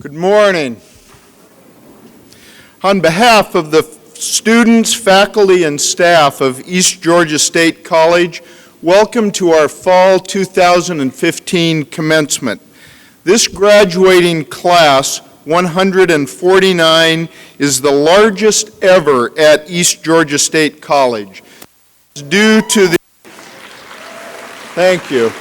Good morning. On behalf of the students, faculty, and staff of East Georgia State College, welcome to our Fall 2015 Commencement. This graduating class, 149, is the largest ever at East Georgia State College. Due to the Thank you.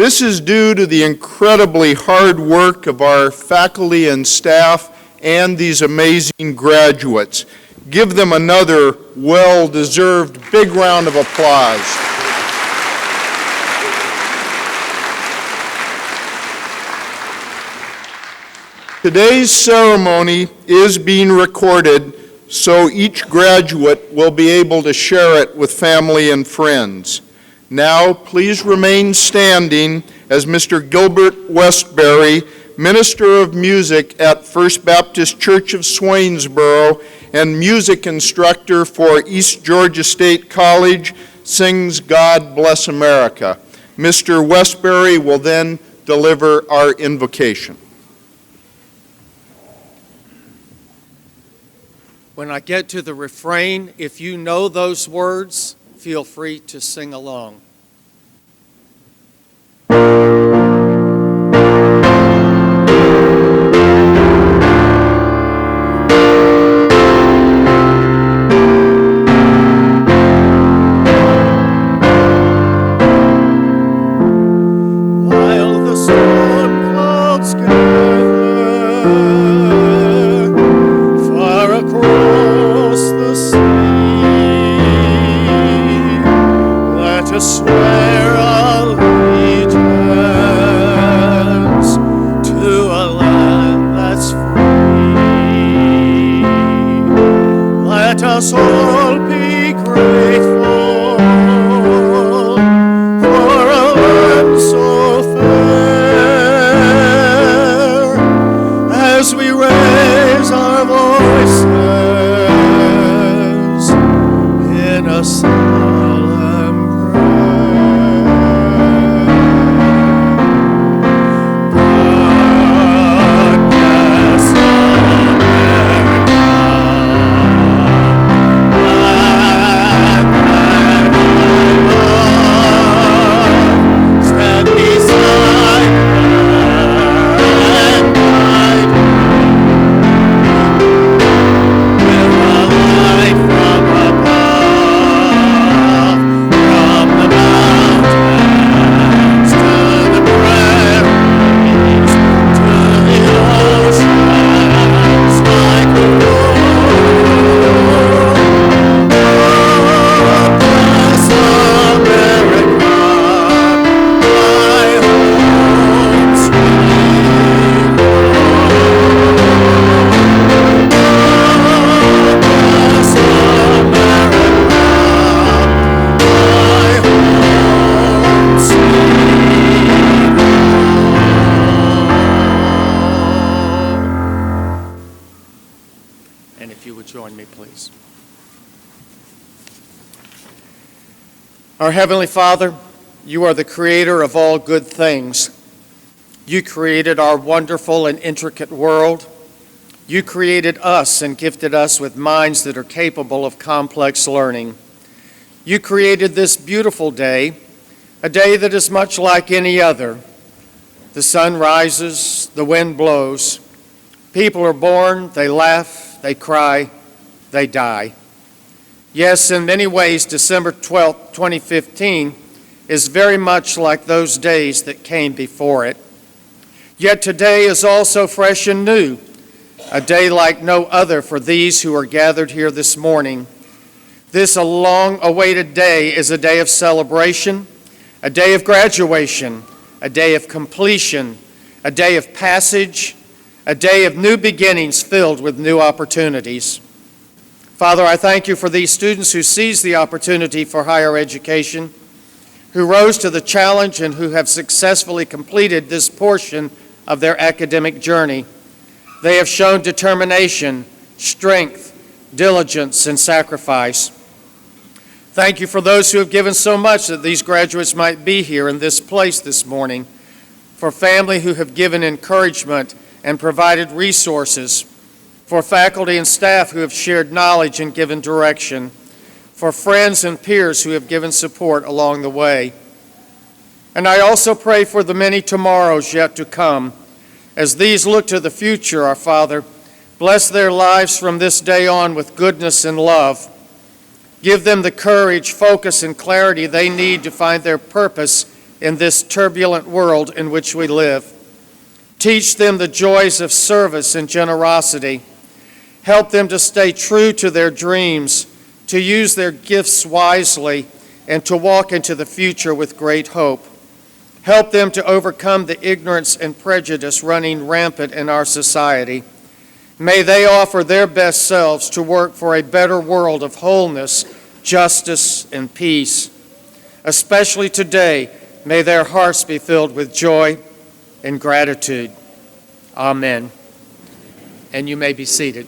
This is due to the incredibly hard work of our faculty and staff and these amazing graduates. Give them another well-deserved big round of applause. Today's ceremony is being recorded, so each graduate will be able to share it with family and friends. Now, please remain standing as Mr. Gilbert Westbury, Minister of Music at First Baptist Church of Swainsboro and music instructor for East Georgia State College, sings God Bless America. Mr. Westbury will then deliver our invocation. When I get to the refrain, if you know those words, feel free to sing along. Our Heavenly Father, you are the creator of all good things. You created our wonderful and intricate world. You created us and gifted us with minds that are capable of complex learning. You created this beautiful day, a day that is much like any other. The sun rises, the wind blows. People are born, they laugh, they cry, they die. Yes, in many ways, December 12, 2015 is very much like those days that came before it. Yet today is also fresh and new, a day like no other for these who are gathered here this morning. This long-awaited day is a day of celebration, a day of graduation, a day of completion, a day of passage, a day of new beginnings filled with new opportunities. Father, I thank you for these students who seized the opportunity for higher education, who rose to the challenge and who have successfully completed this portion of their academic journey. They have shown determination, strength, diligence, and sacrifice. Thank you for those who have given so much that these graduates might be here in this place this morning. for family who have given encouragement and provided resources, for faculty and staff who have shared knowledge and given direction, for friends and peers who have given support along the way. And I also pray for the many tomorrows yet to come. As these look to the future, our Father, bless their lives from this day on with goodness and love. Give them the courage, focus, and clarity they need to find their purpose in this turbulent world in which we live. Teach them the joys of service and generosity. Help them to stay true to their dreams, to use their gifts wisely, and to walk into the future with great hope. Help them to overcome the ignorance and prejudice running rampant in our society. May they offer their best selves to work for a better world of wholeness, justice, and peace. Especially today, may their hearts be filled with joy and gratitude. Amen. And you may be seated.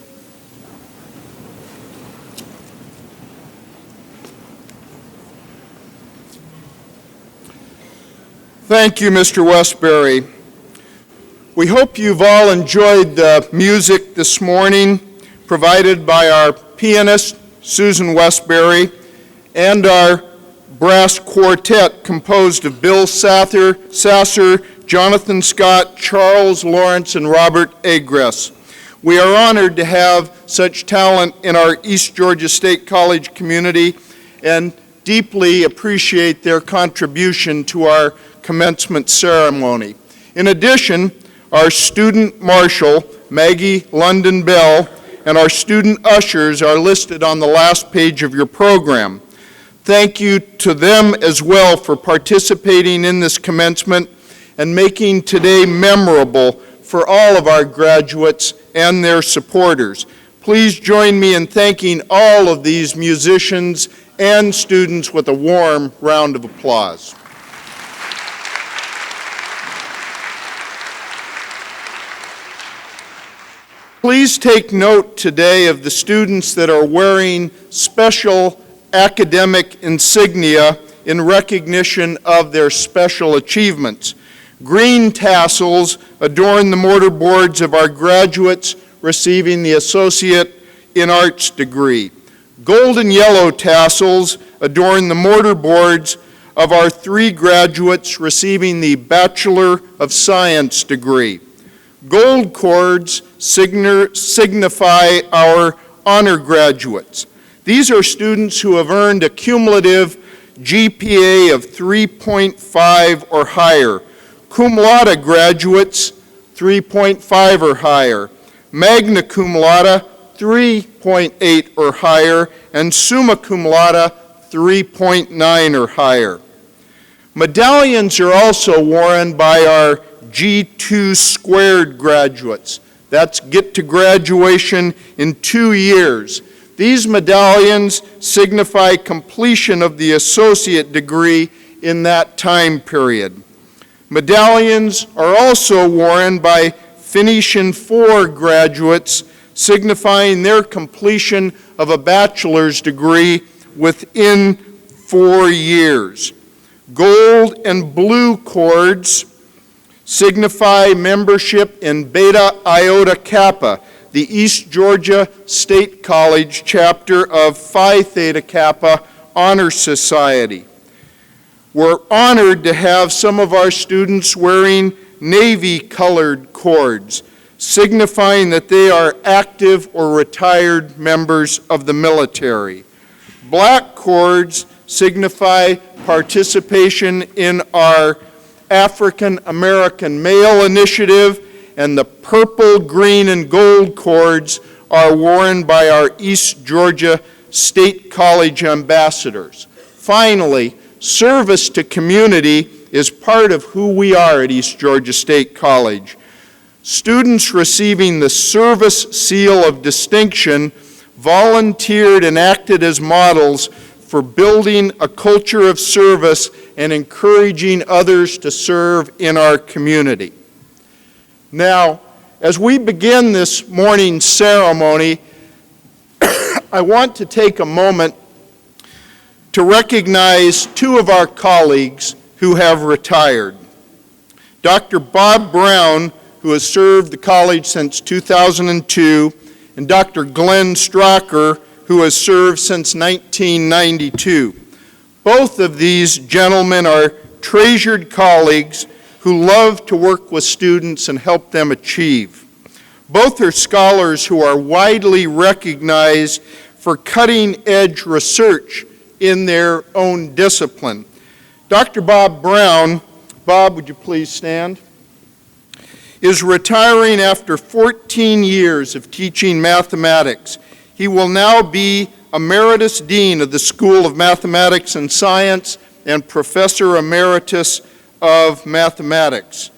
Thank you, Mr. Westbury. We hope you've all enjoyed the music this morning provided by our pianist, Susan Westbury, and our brass quartet composed of Bill Sasser, Jonathan Scott, Charles Lawrence, and Robert Agress. We are honored to have such talent in our East Georgia State College community and deeply appreciate their contribution to our commencement ceremony. In addition, our student marshal, Maggie London Bell, and our student ushers are listed on the last page of your program. Thank you to them as well for participating in this commencement and making today memorable for all of our graduates and their supporters. Please join me in thanking all of these musicians and students with a warm round of applause. Please take note today of the students that are wearing special academic insignia in recognition of their special achievements. Green tassels adorn the mortarboards of our graduates receiving the Associate in Arts degree. Gold and yellow tassels adorn the mortarboards of our 3 graduates receiving the Bachelor of Science degree. Gold cords signify our honor graduates. These are students who have earned a cumulative GPA of 3.5 or higher. Cum laude graduates, 3.5 or higher. Magna cum laude, 3.8 or higher. And summa cum laude, 3.9 or higher. Medallions are also worn by our G2 squared graduates. That's get to graduation in 2 years. These medallions signify completion of the associate degree in that time period. Medallions are also worn by Phoenician 4 graduates, signifying their completion of a bachelor's degree within 4 years. Gold and blue cords signify membership in Beta Iota Kappa, the East Georgia State College chapter of Phi Theta Kappa Honor Society. We're honored to have some of our students wearing navy-colored cords, signifying that they are active or retired members of the military. Black cords signify participation in our African American Male Initiative, and the purple, green, and gold cords are worn by our East Georgia State College ambassadors. Finally, service to community is part of who we are at East Georgia State College. Students receiving the Service Seal of Distinction volunteered and acted as models for building a culture of service and encouraging others to serve in our community. Now, as we begin this morning's ceremony, I want to take a moment to recognize 2 of our colleagues who have retired. Dr. Bob Brown, who has served the college since 2002, and Dr. Glenn Strocker, who has served since 1992. Both of these gentlemen are treasured colleagues who love to work with students and help them achieve. Both are scholars who are widely recognized for cutting-edge research in their own discipline. Dr. Bob Brown, Bob, would you please stand, is retiring after 14 years of teaching mathematics. He will now be Emeritus Dean of the School of Mathematics and Science and Professor Emeritus of Mathematics.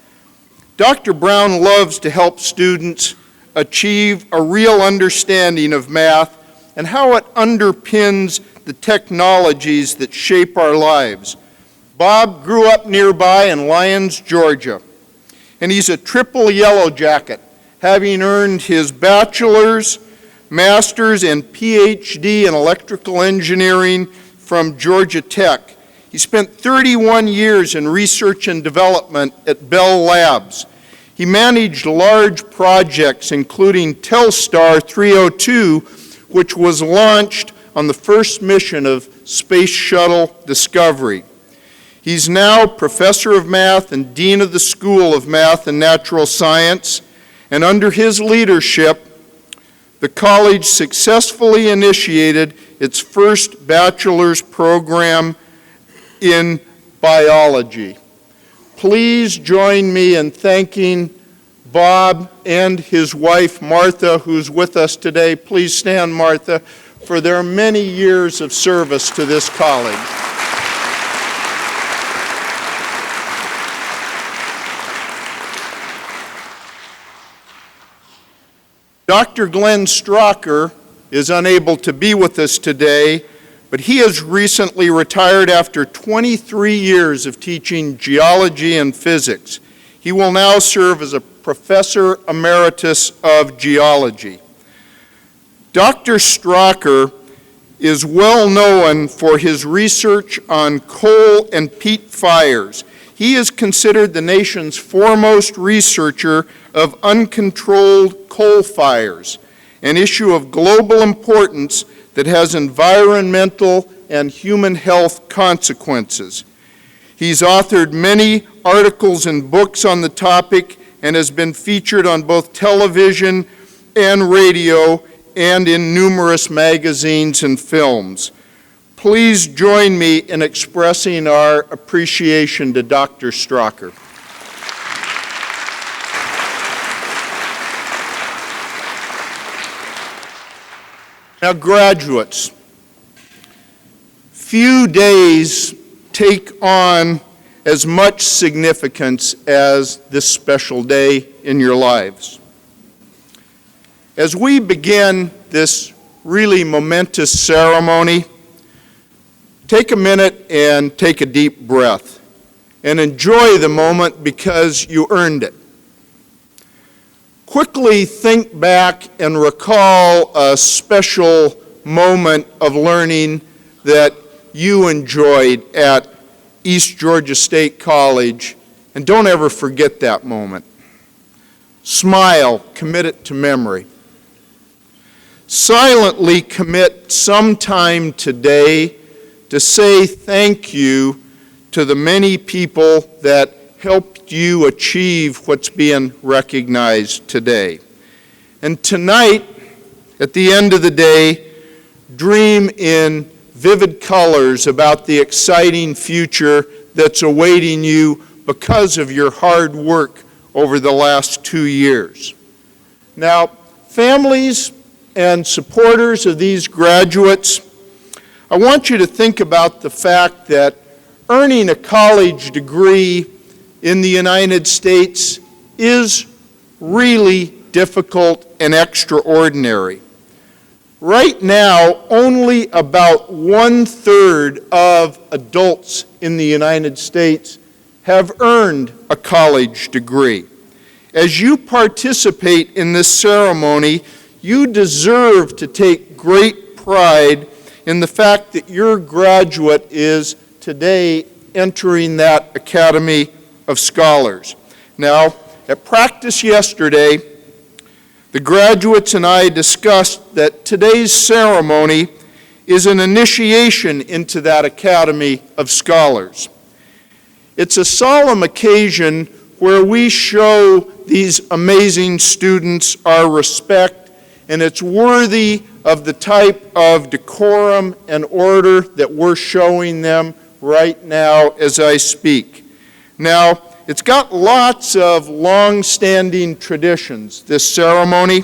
Dr. Brown loves to help students achieve a real understanding of math and how it underpins the technologies that shape our lives. Bob grew up nearby in Lyons, Georgia, and he's a triple yellow jacket, having earned his bachelor's, master's, and PhD in electrical engineering from Georgia Tech. He spent 31 years in research and development at Bell Labs. He managed large projects, including Telstar 302, which was launched on the first mission of Space Shuttle Discovery. He's now Professor of Math and Dean of the School of Math and Natural Science, and under his leadership, the college successfully initiated its first bachelor's program in biology. Please join me in thanking Bob and his wife, Martha, who's with us today. Please stand, Martha, for their many years of service to this college. Dr. Glenn Strocker is unable to be with us today, but he has recently retired after 23 years of teaching geology and physics. He will now serve as a Professor Emeritus of Geology. Dr. Strocker is well known for his research on coal and peat fires. He is considered the nation's foremost researcher of uncontrolled coal fires, an issue of global importance that has environmental and human health consequences. He's authored many articles and books on the topic and has been featured on both television and radio and in numerous magazines and films. Please join me in expressing our appreciation to Dr. Strocker. Now, graduates, few days take on as much significance as this special day in your lives. As we begin this really momentous ceremony, take a minute and take a deep breath and enjoy the moment because you earned it. Quickly think back and recall a special moment of learning that you enjoyed at East Georgia State College, and don't ever forget that moment. Smile, commit it to memory. Silently commit some time today to say thank you to the many people that helped you achieve what's being recognized today. And tonight, at the end of the day, dream in vivid colors about the exciting future that's awaiting you because of your hard work over the last 2 years. Now, families and supporters of these graduates, I want you to think about the fact that earning a college degree in the United States is really difficult and extraordinary. Right now, only about 1/3 of adults in the United States have earned a college degree. As you participate in this ceremony, you deserve to take great pride in the fact that your graduate is today entering that Academy of Scholars. Now, at practice yesterday, the graduates and I discussed that today's ceremony is an initiation into that Academy of Scholars. It's a solemn occasion where we show these amazing students our respect, and it's worthy of the type of decorum and order that we're showing them right now as I speak. Now, it's got lots of long-standing traditions, this ceremony.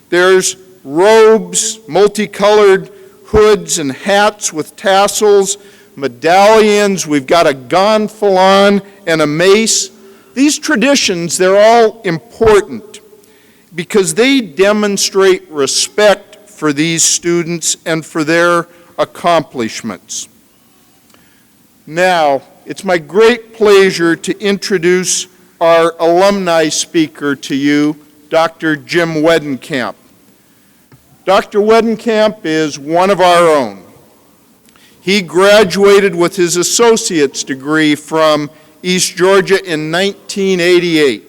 There's robes, multicolored hoods and hats with tassels, medallions, we've got a gonfalon and a mace. These traditions, they're all important because they demonstrate respect for these students and for their accomplishments. Now, it's my great pleasure to introduce our alumni speaker to you, Dr. Jim Wedenkamp. Dr. Wedenkamp is one of our own. He graduated with his associate's degree from East Georgia in 1988.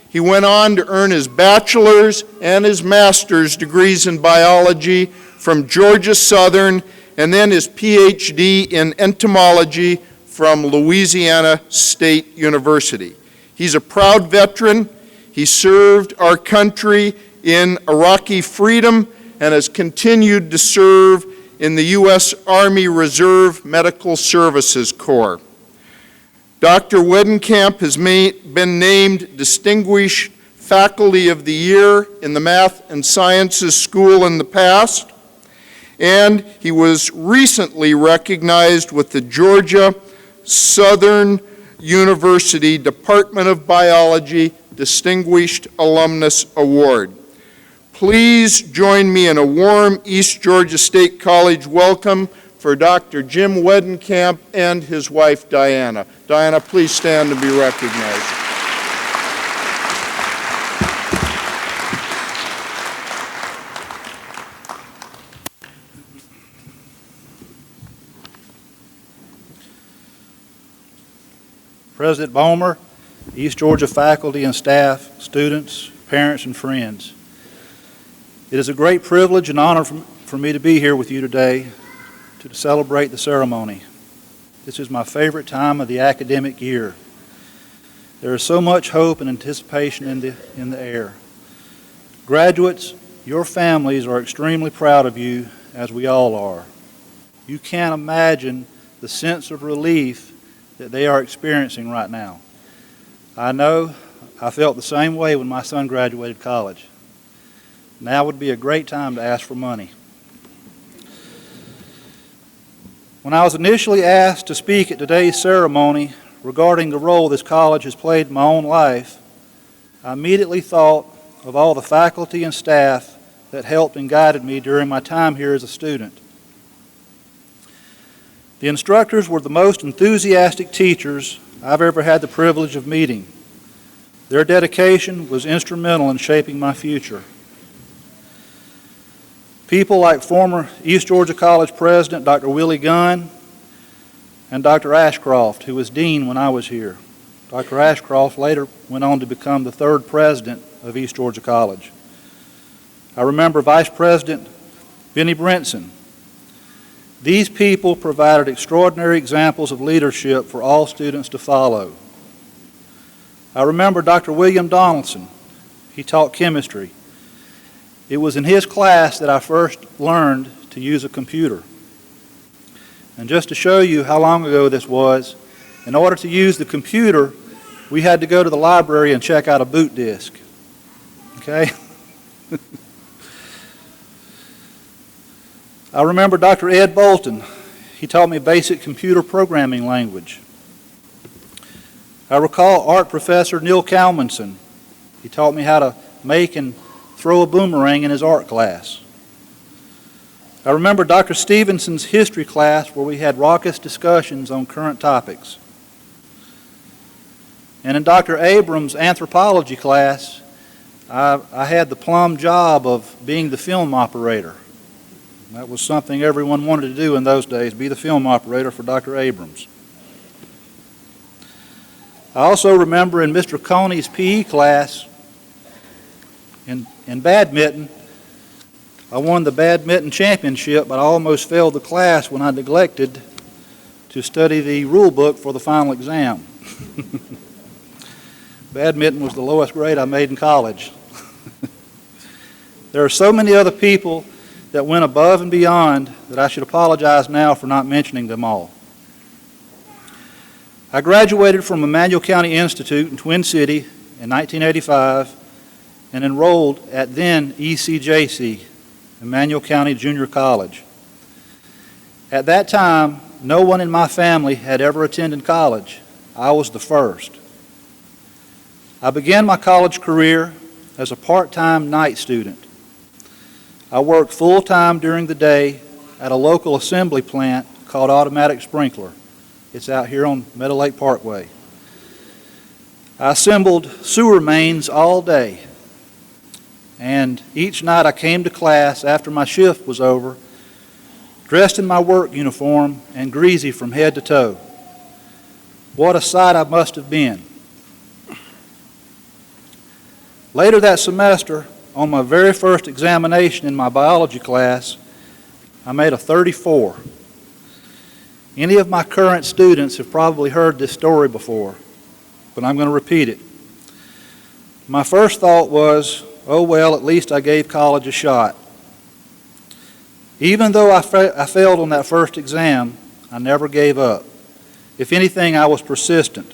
He went on to earn his bachelor's and his master's degrees in biology from Georgia Southern, and then his PhD in entomology from Louisiana State University. He's a proud veteran. He served our country in Iraqi freedom and has continued to serve in the U.S. Army Reserve Medical Services Corps. Dr. Wedenkamp has been named Distinguished Faculty of the Year in the Math and Sciences School in the past, and he was recently recognized with the Georgia Southern University Department of Biology Distinguished Alumnus Award. Please join me in a warm East Georgia State College welcome for Dr. Jim Wedenkamp and his wife, Diana. Diana, please stand and be recognized. President Bomer, East Georgia faculty and staff, students, parents, and friends. It is a great privilege and honor for me to be here with you today to celebrate the ceremony. This is my favorite time of the academic year. There is so much hope and anticipation in the air. Graduates, your families are extremely proud of you, as we all are. You can't imagine the sense of relief that they are experiencing right now. I know I felt the same way when my son graduated college. Now would be a great time to ask for money. When I was initially asked to speak at today's ceremony regarding the role this college has played in my own life, I immediately thought of all the faculty and staff that helped and guided me during my time here as a student. The instructors were the most enthusiastic teachers I've ever had the privilege of meeting. Their dedication was instrumental in shaping my future. People like former East Georgia College President Dr. Willie Gunn and Dr. Ashcroft, who was dean when I was here. Dr. Ashcroft later went on to become the third president of East Georgia College. I remember Vice President Benny Brinson. These people provided extraordinary examples of leadership for all students to follow. I remember Dr. William Donaldson. He taught chemistry. It was in his class that I first learned to use a computer. And just to show you how long ago this was, in order to use the computer, we had to go to the library and check out a boot disk. Okay? I remember Dr. Ed Bolton. He taught me basic computer programming language. I recall art professor Neil Kalmanson. He taught me how to make and throw a boomerang in his art class. I remember Dr. Stevenson's history class where we had raucous discussions on current topics. And in Dr. Abrams' anthropology class, I had the plum job of being the film operator. That was something everyone wanted to do in those days, be the film operator for Dr. Abrams. I also remember in Mr. Coney's PE class in badminton, I won the badminton championship, but I almost failed the class when I neglected to study the rule book for the final exam. Badminton was the lowest grade I made in college. There are so many other people that went above and beyond that I should apologize now for not mentioning them all. I graduated from Emmanuel County Institute in Twin City in 1985 and enrolled at then ECJC, Emmanuel County Junior College. At that time, no one in my family had ever attended college. I was the first. I began my college career as a part-time night student. I worked full-time during the day at a local assembly plant called Automatic Sprinkler. It's out here on Meadow Lake Parkway. I assembled sewer mains all day, and each night I came to class after my shift was over, dressed in my work uniform and greasy from head to toe. What a sight I must have been. Later that semester, on my very first examination in my biology class, I made a 34. Any of my current students have probably heard this story before, but I'm going to repeat it. My first thought was, oh well, at least I gave college a shot. Even though I failed on that first exam, I never gave up. If anything, I was persistent.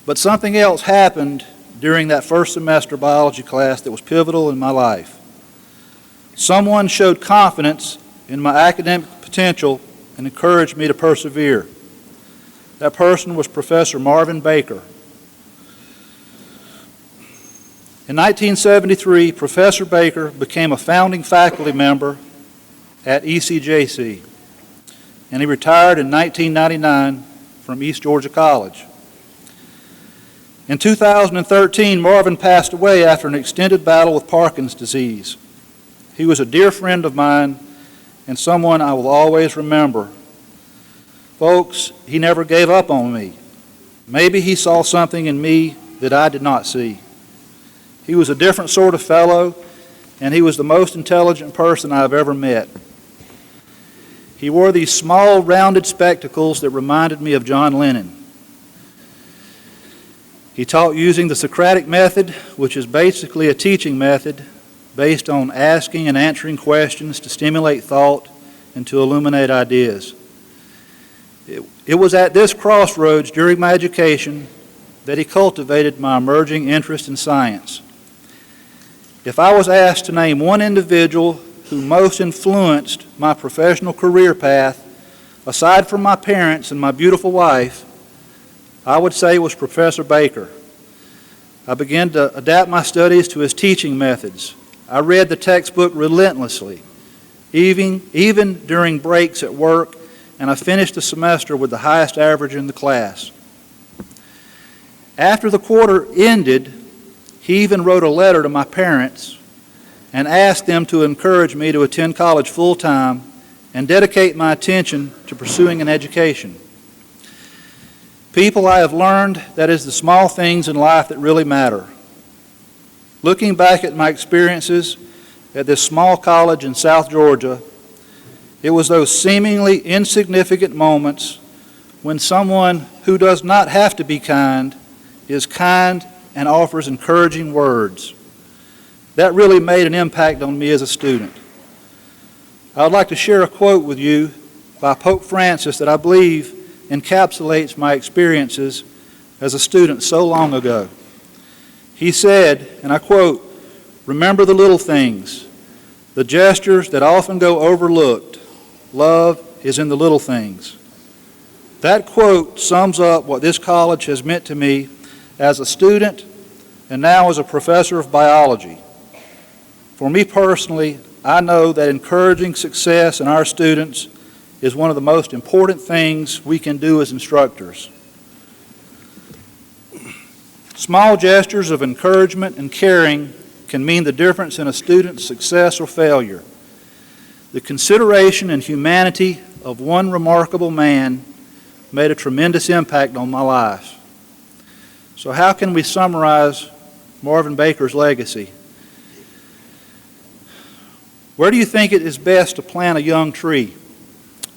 But something else happened during that first semester biology class that was pivotal in my life. Someone showed confidence in my academic potential and encouraged me to persevere. That person was Professor Marvin Baker. In 1973, Professor Baker became a founding faculty member at ECJC, and he retired in 1999 from East Georgia College. In 2013, Marvin passed away after an extended battle with Parkinson's disease. He was a dear friend of mine and someone I will always remember. Folks, he never gave up on me. Maybe he saw something in me that I did not see. He was a different sort of fellow, and he was the most intelligent person I've ever met. He wore these small, rounded spectacles that reminded me of John Lennon. He taught using the Socratic method, which is basically a teaching method based on asking and answering questions to stimulate thought and to illuminate ideas. It was at this crossroads during my education that he cultivated my emerging interest in science. If I was asked to name one individual who most influenced my professional career path, aside from my parents and my beautiful wife, I would say it was Professor Baker. I began to adapt my studies to his teaching methods. I read the textbook relentlessly, even during breaks at work, and I finished the semester with the highest average in the class. After the quarter ended, he even wrote a letter to my parents and asked them to encourage me to attend college full-time and dedicate my attention to pursuing an education. People, I have learned that it's the small things in life that really matter. Looking back at my experiences at this small college in South Georgia, it was those seemingly insignificant moments when someone who does not have to be kind is kind and offers encouraging words. That really made an impact on me as a student. I would like to share a quote with you by Pope Francis that I believe encapsulates my experiences as a student so long ago. He said, and I quote, "Remember the little things, the gestures that often go overlooked. Love is in the little things." That quote sums up what this college has meant to me as a student and now as a professor of biology. For me personally, I know that encouraging success in our students is one of the most important things we can do as instructors. Small gestures of encouragement and caring can mean the difference in a student's success or failure. The consideration and humanity of one remarkable man made a tremendous impact on my life. So how can we summarize Marvin Baker's legacy? Where do you think it is best to plant a young tree?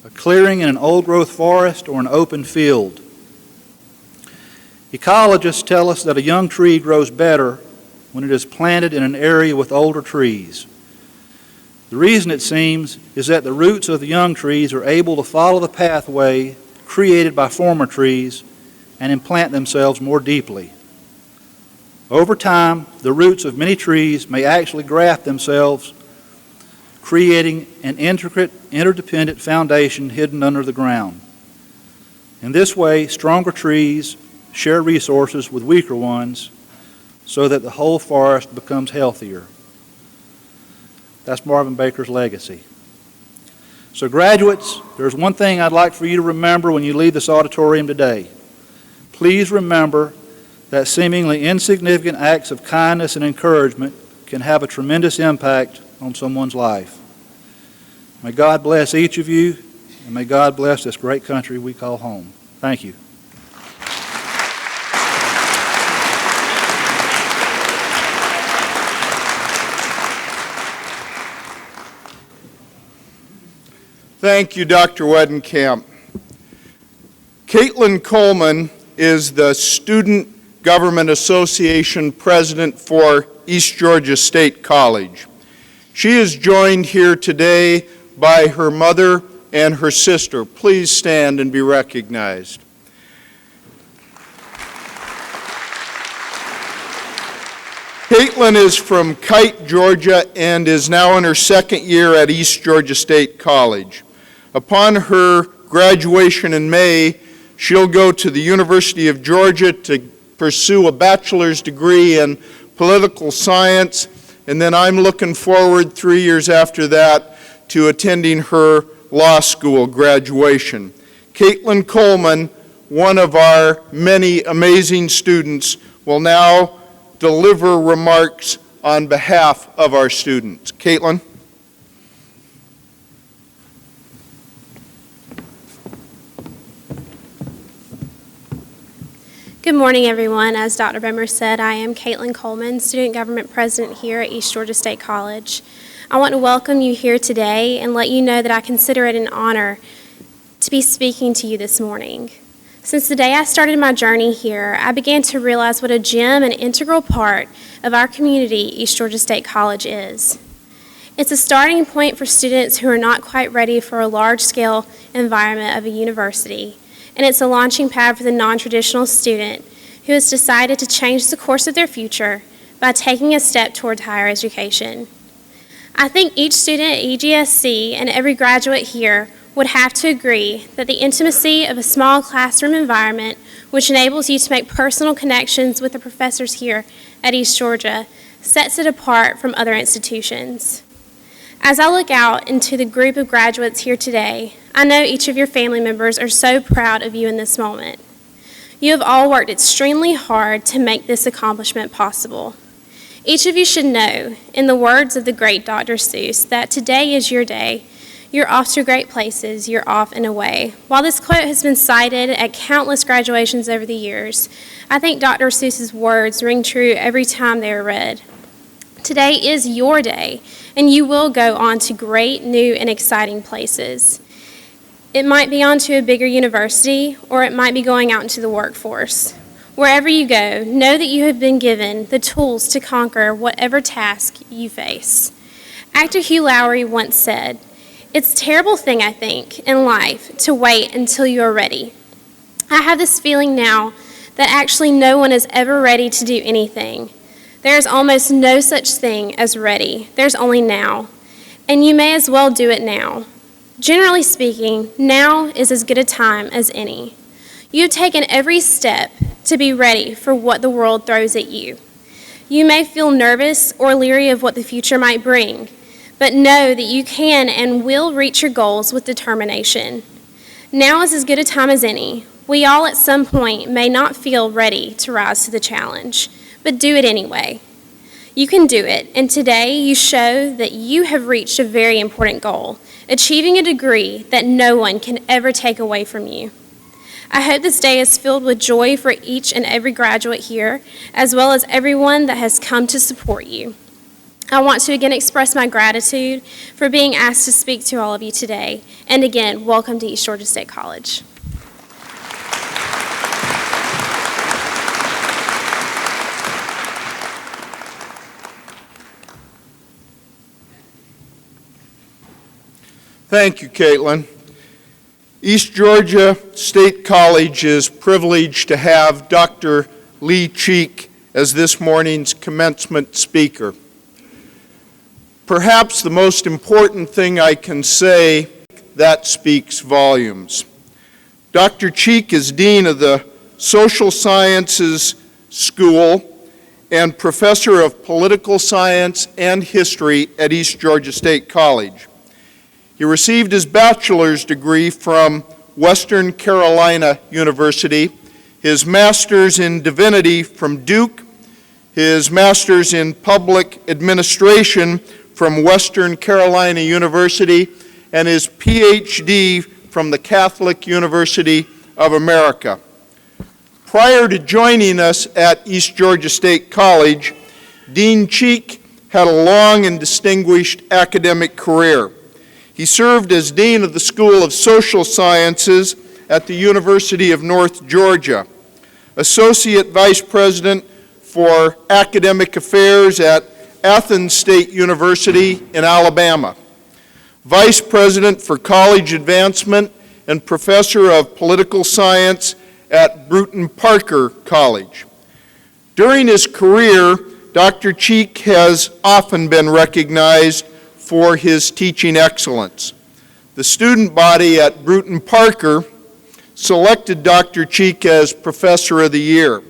A clearing in an old-growth forest or an open field? Ecologists tell us that a young tree grows better when it is planted in an area with older trees. The reason, it seems, is that the roots of the young trees are able to follow the pathway created by former trees and implant themselves more deeply. Over time, the roots of many trees may actually graft themselves, creating an intricate, interdependent foundation hidden under the ground. In this way, stronger trees share resources with weaker ones so that the whole forest becomes healthier. That's Marvin Baker's legacy. So graduates, there's one thing I'd like for you to remember when you leave this auditorium today. Please remember that seemingly insignificant acts of kindness and encouragement can have a tremendous impact on someone's life. May God bless each of you, and may God bless this great country we call home. Thank you. Thank you, Dr. Wedenkamp. Caitlin Coleman is the Student Government Association President for East Georgia State College. She is joined here today by her mother and her sister. Please stand and be recognized. Caitlin is from Kite, Georgia, and is now in her second year at East Georgia State College. Upon her graduation in May, she'll go to the University of Georgia to pursue a bachelor's degree in political science, and then I'm looking forward 3 years after that to attending her law school graduation. Caitlin Coleman, one of our many amazing students, will now deliver remarks on behalf of our students. Caitlin? Good morning, everyone. As Dr. Bimmer said, I am Caitlin Coleman, Student Government President here at East Georgia State College. I want to welcome you here today and let you know that I consider it an honor to be speaking to you this morning. Since the day I started my journey here, I began to realize what a gem and integral part of our community East Georgia State College is. It's a starting point for students who are not quite ready for a large-scale environment of a university, and it's a launching pad for the non-traditional student who has decided to change the course of their future by taking a step towards higher education. I think each student at EGSC and every graduate here would have to agree that the intimacy of a small classroom environment, which enables you to make personal connections with the professors here at East Georgia, sets it apart from other institutions. As I look out into the group of graduates here today, I know each of your family members are so proud of you in this moment. You have all worked extremely hard to make this accomplishment possible. Each of you should know, in the words of the great Dr. Seuss, that today is your day. You're off to great places, you're off and away. While this quote has been cited at countless graduations over the years, I think Dr. Seuss's words ring true every time they are read. Today is your day, and you will go on to great, new, and exciting places. It might be on to a bigger university, or it might be going out into the workforce. Wherever you go, know that you have been given the tools to conquer whatever task you face. Actor Hugh Lowry once said, "It's a terrible thing, I think, in life to wait until you are ready." I have this feeling now that actually no one is ever ready to do anything. There is almost no such thing as ready. There's only now. And you may as well do it now. Generally speaking, now is as good a time as any. You've taken every step to be ready for what the world throws at you. You may feel nervous or leery of what the future might bring, but know that you can and will reach your goals with determination. Now is as good a time as any. We all at some point may not feel ready to rise to the challenge, but do it anyway. You can do it, and today you show that you have reached a very important goal, achieving a degree that no one can ever take away from you. I hope this day is filled with joy for each and every graduate here, as well as everyone that has come to support you. I want to again express my gratitude for being asked to speak to all of you today. And again, welcome to East Georgia State College. Thank you, Caitlin. East Georgia State College is privileged to have Dr. Lee Cheek as this morning's commencement speaker. Perhaps the most important thing I can say that speaks volumes. Dr. Cheek is Dean of the Social Sciences School and Professor of Political Science and History at East Georgia State College. He received his bachelor's degree from Western Carolina University, his master's in divinity from Duke, his master's in public administration from Western Carolina University, and his PhD from the Catholic University of America. Prior to joining us at East Georgia State College, Dean Cheek had a long and distinguished academic career. He served as Dean of the School of Social Sciences at the University of North Georgia, Associate Vice President for Academic Affairs at Athens State University in Alabama, Vice President for College Advancement and Professor of Political Science at Bruton Parker College. During his career, Dr. Cheek has often been recognized for his teaching excellence. The student body at Bruton Parker selected Dr. Cheek as Professor of the Year,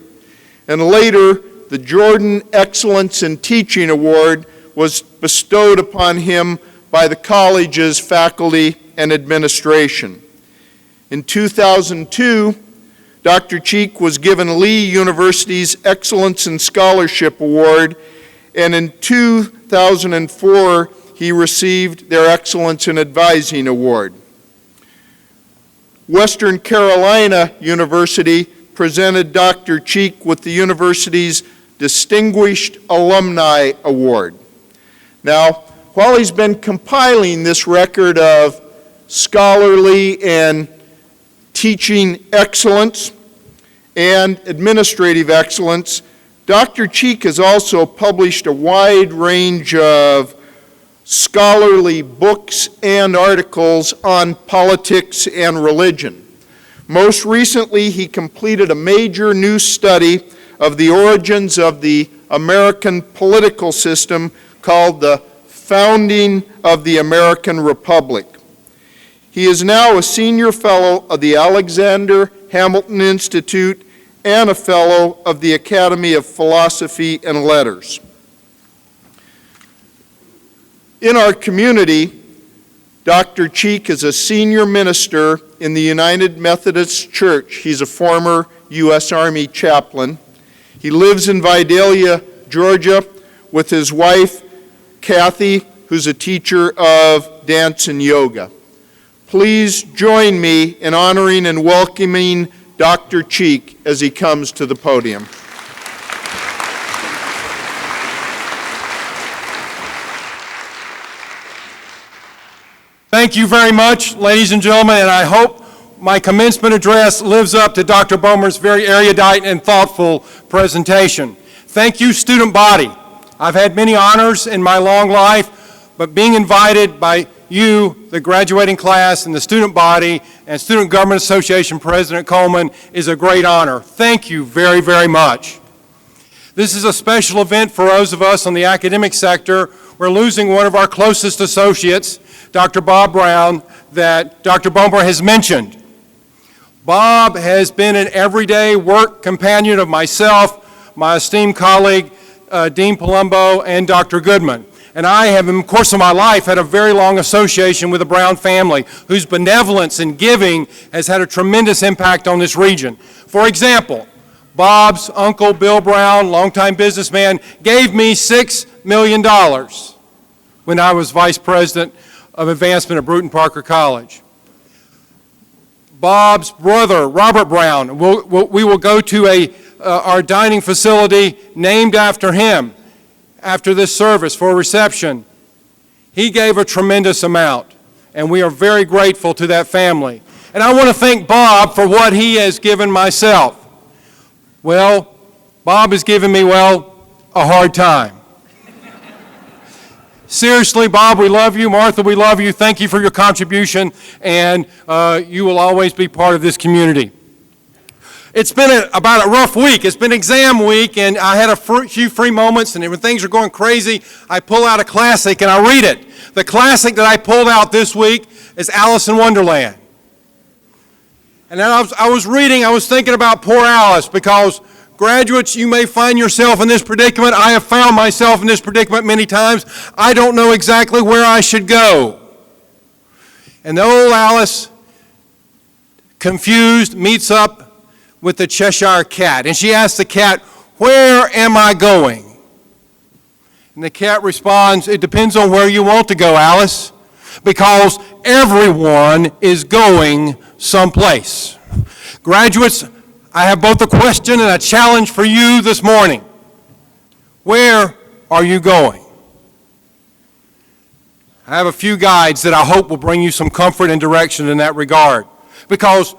and later the Jordan Excellence in Teaching Award was bestowed upon him by the college's faculty and administration. In 2002, Dr. Cheek was given Lee University's Excellence in Scholarship Award, and in 2004, he received their Excellence in Advising Award. Western Carolina University presented Dr. Cheek with the university's Distinguished Alumni Award. Now, while he's been compiling this record of scholarly and teaching excellence and administrative excellence, Dr. Cheek has also published a wide range of scholarly books and articles on politics and religion. Most recently, he completed a major new study of the origins of the American political system called The Founding of the American Republic. He is now a senior fellow of the Alexander Hamilton Institute and a fellow of the Academy of Philosophy and Letters. In our community, Dr. Cheek is a senior minister in the United Methodist Church. He's a former U.S. Army chaplain. He lives in Vidalia, Georgia, with his wife, Kathy, who's a teacher of dance and yoga. Please join me in honoring and welcoming Dr. Cheek as he comes to the podium. Thank you very much, ladies and gentlemen, and I hope my commencement address lives up to Dr. Bomer's very erudite and thoughtful presentation. Thank you, student body. I've had many honors in my long life, but being invited by you, the graduating class, and the student body, and Student Government Association President Coleman is a great honor. Thank you very, very much. This is a special event for those of us on the academic sector. We're losing one of our closest associates, Dr. Bob Brown, that Dr. Bomer has mentioned. Bob has been an everyday work companion of myself, my esteemed colleague, Dean Palumbo, and Dr. Goodman. And I have, in the course of my life, had a very long association with the Brown family, whose benevolence and giving has had a tremendous impact on this region. For example, Bob's uncle, Bill Brown, longtime businessman, gave me $6 million when I was vice president of advancement at Bruton Parker College. Bob's brother, Robert Brown. We will go to our dining facility named after him after this service for a reception. He gave a tremendous amount, and we are very grateful to that family. And I want to thank Bob for what he has given myself. Well, Bob has given me, a hard time. Seriously, Bob, we love you. Martha, we love you. Thank you for your contribution, and you will always be part of this community. It's been about a rough week. It's been exam week, and I had a few free moments, and when things are going crazy, I pull out a classic and I read it. The classic that I pulled out this week is Alice in Wonderland. And then I was reading, I was thinking about poor Alice, because graduates, you may find yourself in this predicament. I have found myself in this predicament many times. I don't know exactly where I should go. And the old Alice, confused, meets up with the Cheshire Cat. And she asks the cat, "Where am I going?" And the cat responds, "It depends on where you want to go, Alice, because everyone is going someplace." Graduates, I have both a question and a challenge for you this morning. Where are you going? I have a few guides that I hope will bring you some comfort and direction in that regard, because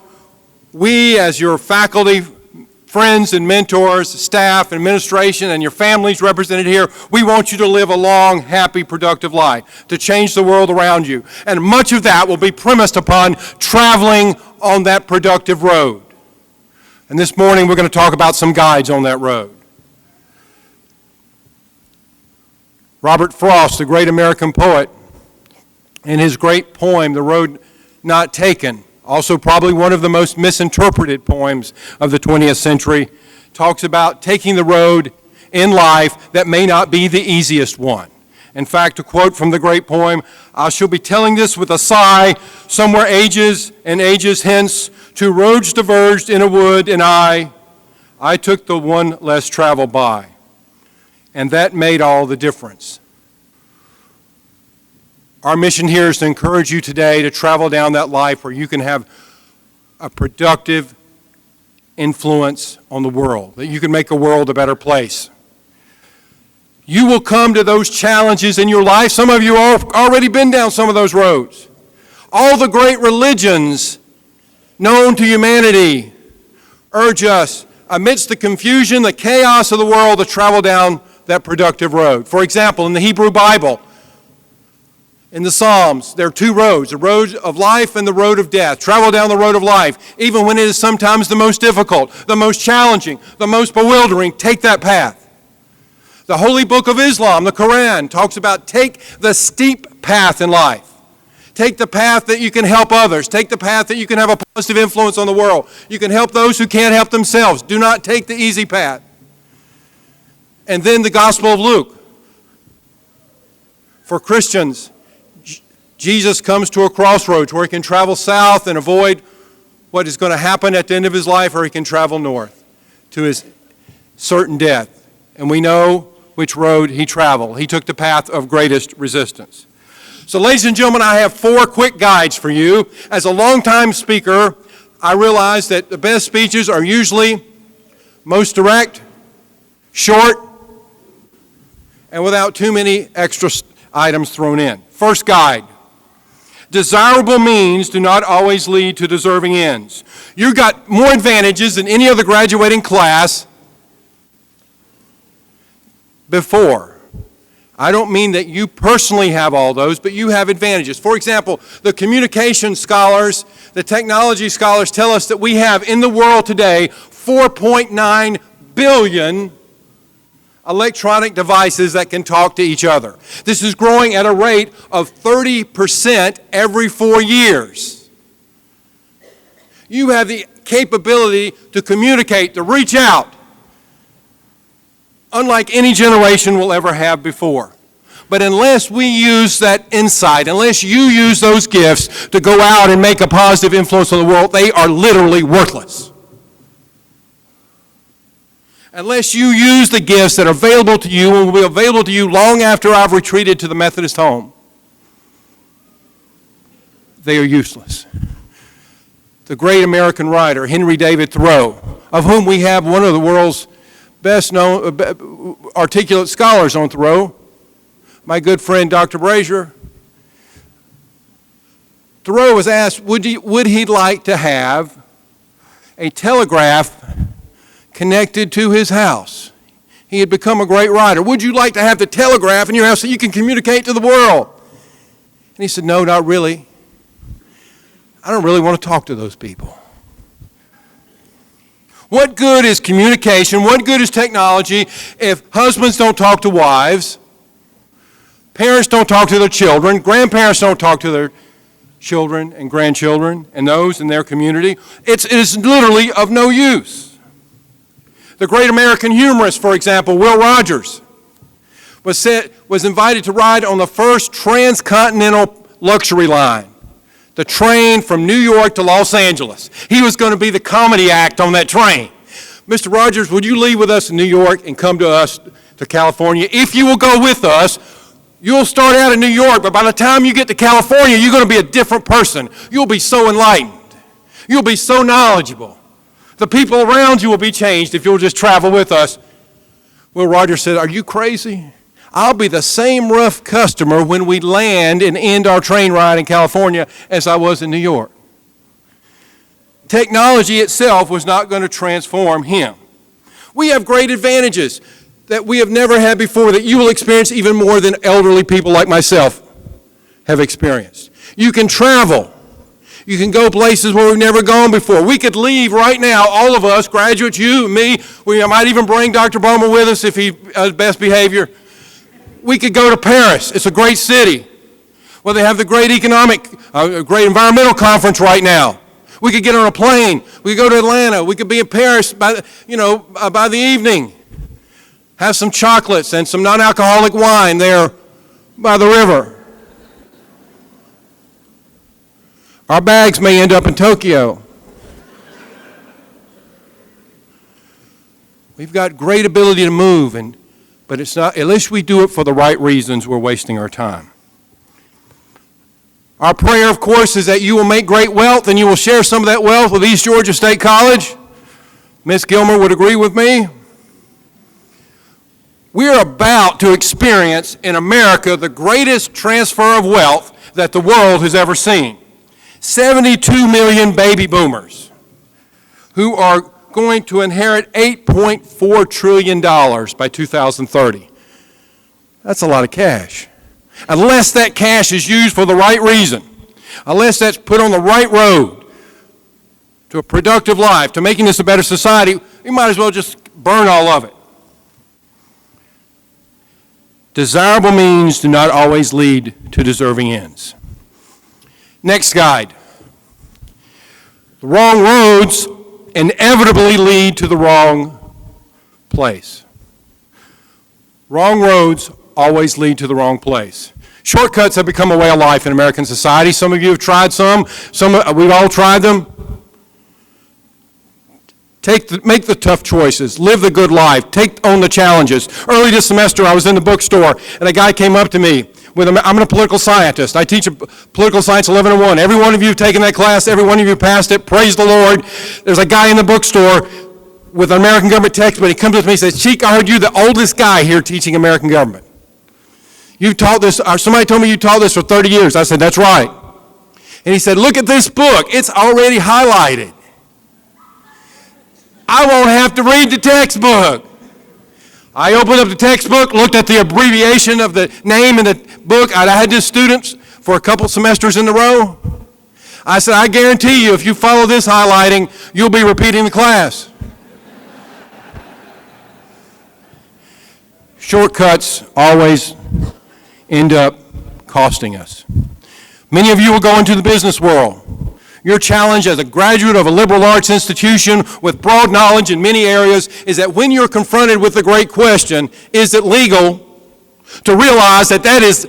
we, as your faculty, friends and mentors, staff, administration, and your families represented here, we want you to live a long, happy, productive life, to change the world around you. And much of that will be premised upon traveling on that productive road. And this morning we're going to talk about some guides on that road. Robert Frost, the great American poet, in his great poem, The Road Not Taken, also probably one of the most misinterpreted poems of the 20th century, talks about taking the road in life that may not be the easiest one. In fact, to quote from the great poem, "I shall be telling this with a sigh, somewhere ages and ages hence, two roads diverged in a wood, and I took the one less traveled by. And that made all the difference." Our mission here is to encourage you today to travel down that life where you can have a productive influence on the world, that you can make the world a better place. You will come to those challenges in your life. Some of you have already been down some of those roads. All the great religions known to humanity urge us, amidst the confusion, the chaos of the world, to travel down that productive road. For example, in the Hebrew Bible, in the Psalms, there are two roads, the road of life and the road of death. Travel down the road of life, even when it is sometimes the most difficult, the most challenging, the most bewildering. Take that path. The Holy Book of Islam, the Quran, talks about take the steep path in life. Take the path that you can help others. Take the path that you can have a positive influence on the world. You can help those who can't help themselves. Do not take the easy path. And then the Gospel of Luke. For Christians, Jesus comes to a crossroads where he can travel south and avoid what is going to happen at the end of his life, or he can travel north to his certain death. And we know which road he traveled. He took the path of greatest resistance. So, ladies and gentlemen, I have 4 quick guides for you. As a longtime speaker, I realize that the best speeches are usually most direct, short, and without too many extra items thrown in. First guide. Desirable means do not always lead to deserving ends. You've got more advantages than any other graduating class before. I don't mean that you personally have all those, but you have advantages. For example, the communication scholars, the technology scholars tell us that we have in the world today 4.9 billion electronic devices that can talk to each other. This is growing at a rate of 30% every 4 years. You have the capability to communicate, to reach out, unlike any generation will ever have before. But unless we use that insight, unless you use those gifts to go out and make a positive influence on the world, they are literally worthless. Unless you use the gifts that are available to you and will be available to you long after I've retreated to the Methodist home, they are useless. the great American writer, Henry David Thoreau, of whom we have one of the world's best known articulate scholars on Thoreau, my good friend Dr. Brazier. Thoreau was asked, would he like to have a telegraph connected to his house? He had become a great writer. Would you like to have the telegraph in your house so you can communicate to the world? And he said, no, not really. I don't really want to talk to those people. What good is communication? What good is technology if husbands don't talk to wives, parents don't talk to their children, grandparents don't talk to their children and grandchildren and those in their community? It is literally of no use. The great American humorist, for example, Will Rogers, was invited to ride on the first transcontinental luxury line, the train from New York to Los Angeles. He was going to be the comedy act on that train. Mr. Rogers, would you leave with us in New York and come to us to California? If you will go with us, you'll start out in New York, but by the time you get to California, you're going to be a different person. You'll be so enlightened. You'll be so knowledgeable. The people around you will be changed if you'll just travel with us. Will Rogers said, are you crazy? I'll be the same rough customer when we land and end our train ride in California as I was in New York. Technology itself was not going to transform him. We have great advantages that we have never had before that you will experience even more than elderly people like myself have experienced. You can travel. You can go places where we've never gone before. We could leave right now, all of us, graduates, you and me. We might even bring Dr. Bowman with us if he has best behavior. We could go to Paris. It's a great city. Well, they have the great great environmental conference right now. We could get on a plane. We could go to Atlanta. We could be in Paris by the evening. Have some chocolates and some non-alcoholic wine there by the river. Our bags may end up in Tokyo. We've got great ability to move, but it's not, unless we do it for the right reasons, we're wasting our time. Our prayer, of course, is that you will make great wealth and you will share some of that wealth with East Georgia State College. Ms. Gilmer would agree with me. We are about to experience in America the greatest transfer of wealth that the world has ever seen. 72 million baby boomers who are going to inherit $8.4 trillion by 2030. That's a lot of cash. Unless that cash is used for the right reason, unless that's put on the right road to a productive life, to making this a better society, we might as well just burn all of it. Desirable means do not always lead to deserving ends. Next guide. The wrong roads inevitably lead to the wrong place. Wrong roads always lead to the wrong place. Shortcuts have become a way of life in American society. Some of you have tried some. We've all tried them. Make the tough choices. Live the good life. Take on the challenges. Early this semester, I was in the bookstore, and a guy came up to me. I'm a political scientist. I teach Political Science 1101. Every one of you have taken that class. Every one of you passed it. Praise the Lord. There's a guy in the bookstore with an American government textbook. He comes up to me and says, Cheek, I heard you're the oldest guy here teaching American government. You've taught this, or somebody told me you taught this for 30 years. I said, that's right. And he said, look at this book. It's already highlighted. I won't have to read the textbook. I opened up the textbook, looked at the abbreviation of the name in the book. I had this students for a couple semesters in a row. I said, I guarantee you, if you follow this highlighting, you'll be repeating the class. Shortcuts always end up costing us. Many of you will go into the business world. Your challenge as a graduate of a liberal arts institution with broad knowledge in many areas is that when you're confronted with the great question, is it legal, to realize that that is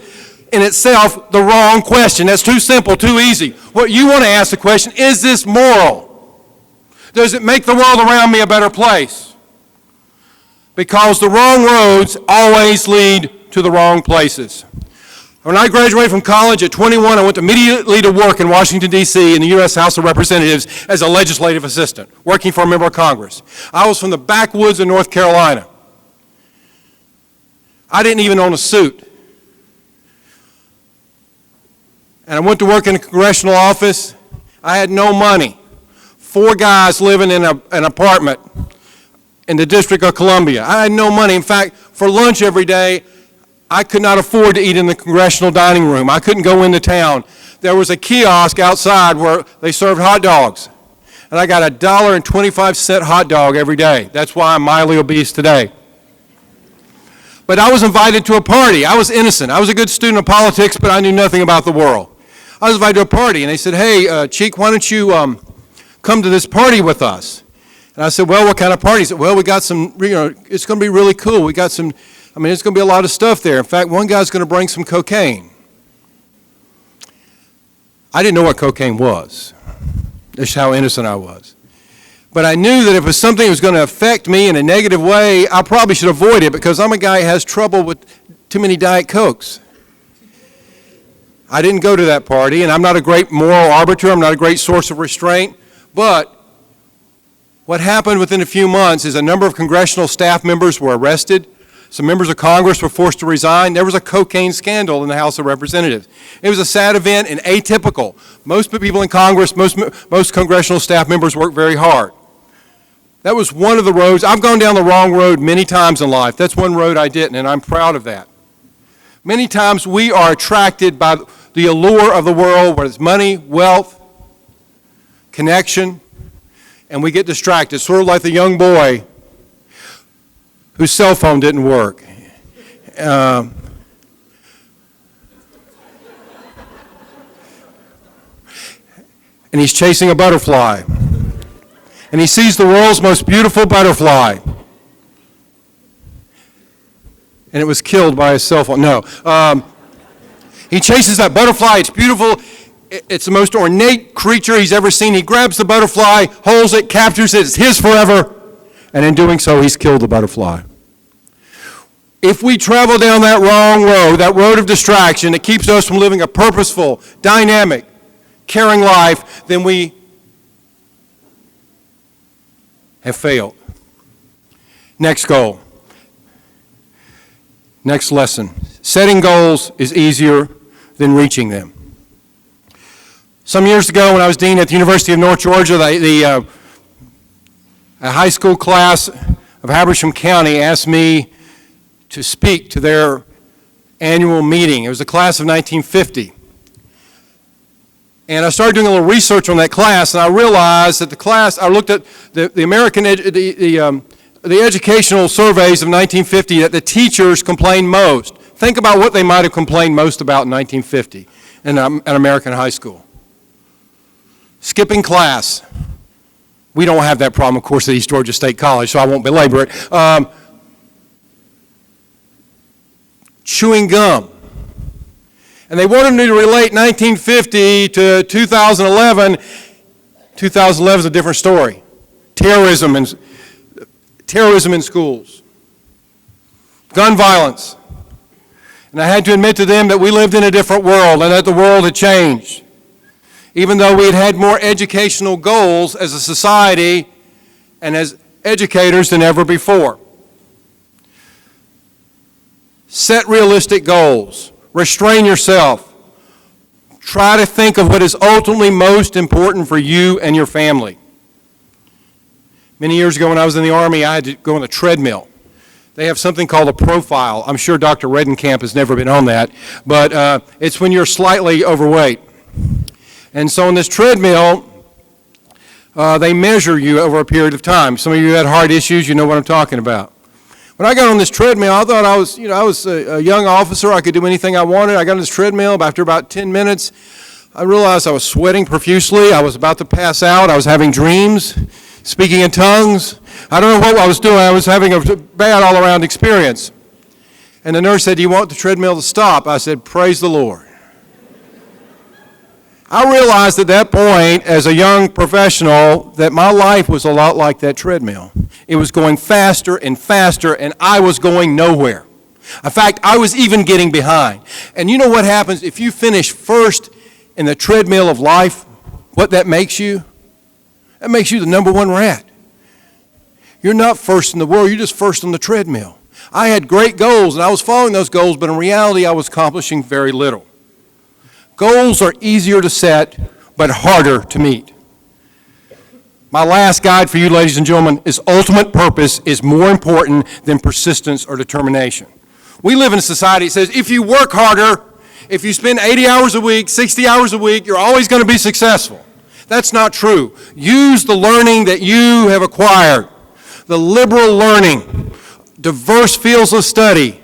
in itself the wrong question. That's too simple, too easy. What you want to ask the question, is this moral? Does it make the world around me a better place? Because the wrong roads always lead to the wrong places. When I graduated from college at 21, I went immediately to work in Washington, D.C. in the U.S. House of Representatives as a legislative assistant, working for a member of Congress. I was from the backwoods of North Carolina. I didn't even own a suit. And I went to work in a congressional office. I had no money. 4 guys living in an apartment in the District of Columbia. I had no money. In fact, for lunch every day, I could not afford to eat in the congressional dining room. I couldn't go into town. There was a kiosk outside where they served hot dogs. And I got a $1.25 hot dog every day. That's why I'm mildly obese today. But I was invited to a party. I was innocent. I was a good student of politics, but I knew nothing about the world. I was invited to a party, and they said, hey, Cheek, why don't you come to this party with us? And I said, well, what kind of party? He said, well, we got some, it's going to be really cool. We got some, it's going to be a lot of stuff there. In fact, one guy's going to bring some cocaine. I didn't know what cocaine was. That's how innocent I was. But I knew that if it was something that was going to affect me in a negative way, I probably should avoid it because I'm a guy who has trouble with too many Diet Cokes. I didn't go to that party, and I'm not a great moral arbiter. I'm not a great source of restraint. But what happened within a few months is a number of congressional staff members were arrested. Some members of Congress were forced to resign. There was a cocaine scandal in the House of Representatives. It was a sad event and atypical. Most people in Congress, most congressional staff members work very hard. That was one of the roads. I've gone down the wrong road many times in life. That's one road I didn't, and I'm proud of that. Many times we are attracted by the allure of the world, whether it's money, wealth, connection, and we get distracted, sort of like the young boy whose cell phone didn't work. And he's chasing a butterfly. And he sees the world's most beautiful butterfly. And it was killed by his cell phone. No. He chases that butterfly. It's beautiful. It's the most ornate creature he's ever seen. He grabs the butterfly, holds it, captures it. It's his forever. And in doing so, he's killed the butterfly. If we travel down that wrong road, that road of distraction that keeps us from living a purposeful, dynamic, caring life, then we have failed. Next goal. Next lesson. Setting goals is easier than reaching them. Some years ago when I was dean at the University of North Georgia, a high school class of Habersham County asked me to speak to their annual meeting. It was a class of 1950. And I started doing a little research on that class, and I realized that the class, I looked at the American, the educational surveys of 1950, that the teachers complained most. Think about what they might have complained most about in 1950 in an American high school. Skipping class. We don't have that problem, of course, at East Georgia State College, so I won't belabor it. Chewing gum. And they wanted me to relate 1950 to 2011. 2011 is a different story. Terrorism in schools. Gun violence. And I had to admit to them that we lived in a different world and that the world had changed. Even though we had had more educational goals as a society and as educators than ever before. Set realistic goals. Restrain yourself. Try to think of what is ultimately most important for you and your family. Many years ago when I was in the Army, I had to go on a treadmill. They have something called a profile. I'm sure Dr. Redenkamp has never been on that, but it's when you're slightly overweight. And so on this treadmill, they measure you over a period of time. Some of you had heart issues, you know what I'm talking about. When I got on this treadmill, I thought I was a young officer. I could do anything I wanted. I got on this treadmill. After about 10 minutes, I realized I was sweating profusely. I was about to pass out. I was having dreams, speaking in tongues. I don't know what I was doing. I was having a bad all-around experience. And the nurse said, "Do you want the treadmill to stop?" I said, "Praise the Lord." I realized at that point, as a young professional, that my life was a lot like that treadmill. It was going faster and faster, and I was going nowhere. In fact, I was even getting behind. And you know what happens if you finish first in the treadmill of life? What that makes you? That makes you the number one rat. You're not first in the world, you're just first on the treadmill. I had great goals, and I was following those goals, but in reality, I was accomplishing very little. Goals are easier to set, but harder to meet. My last guide for you, ladies and gentlemen, is ultimate purpose is more important than persistence or determination. We live in a society that says if you work harder, if you spend 80 hours a week, 60 hours a week, you're always going to be successful. That's not true. Use the learning that you have acquired, the liberal learning, diverse fields of study,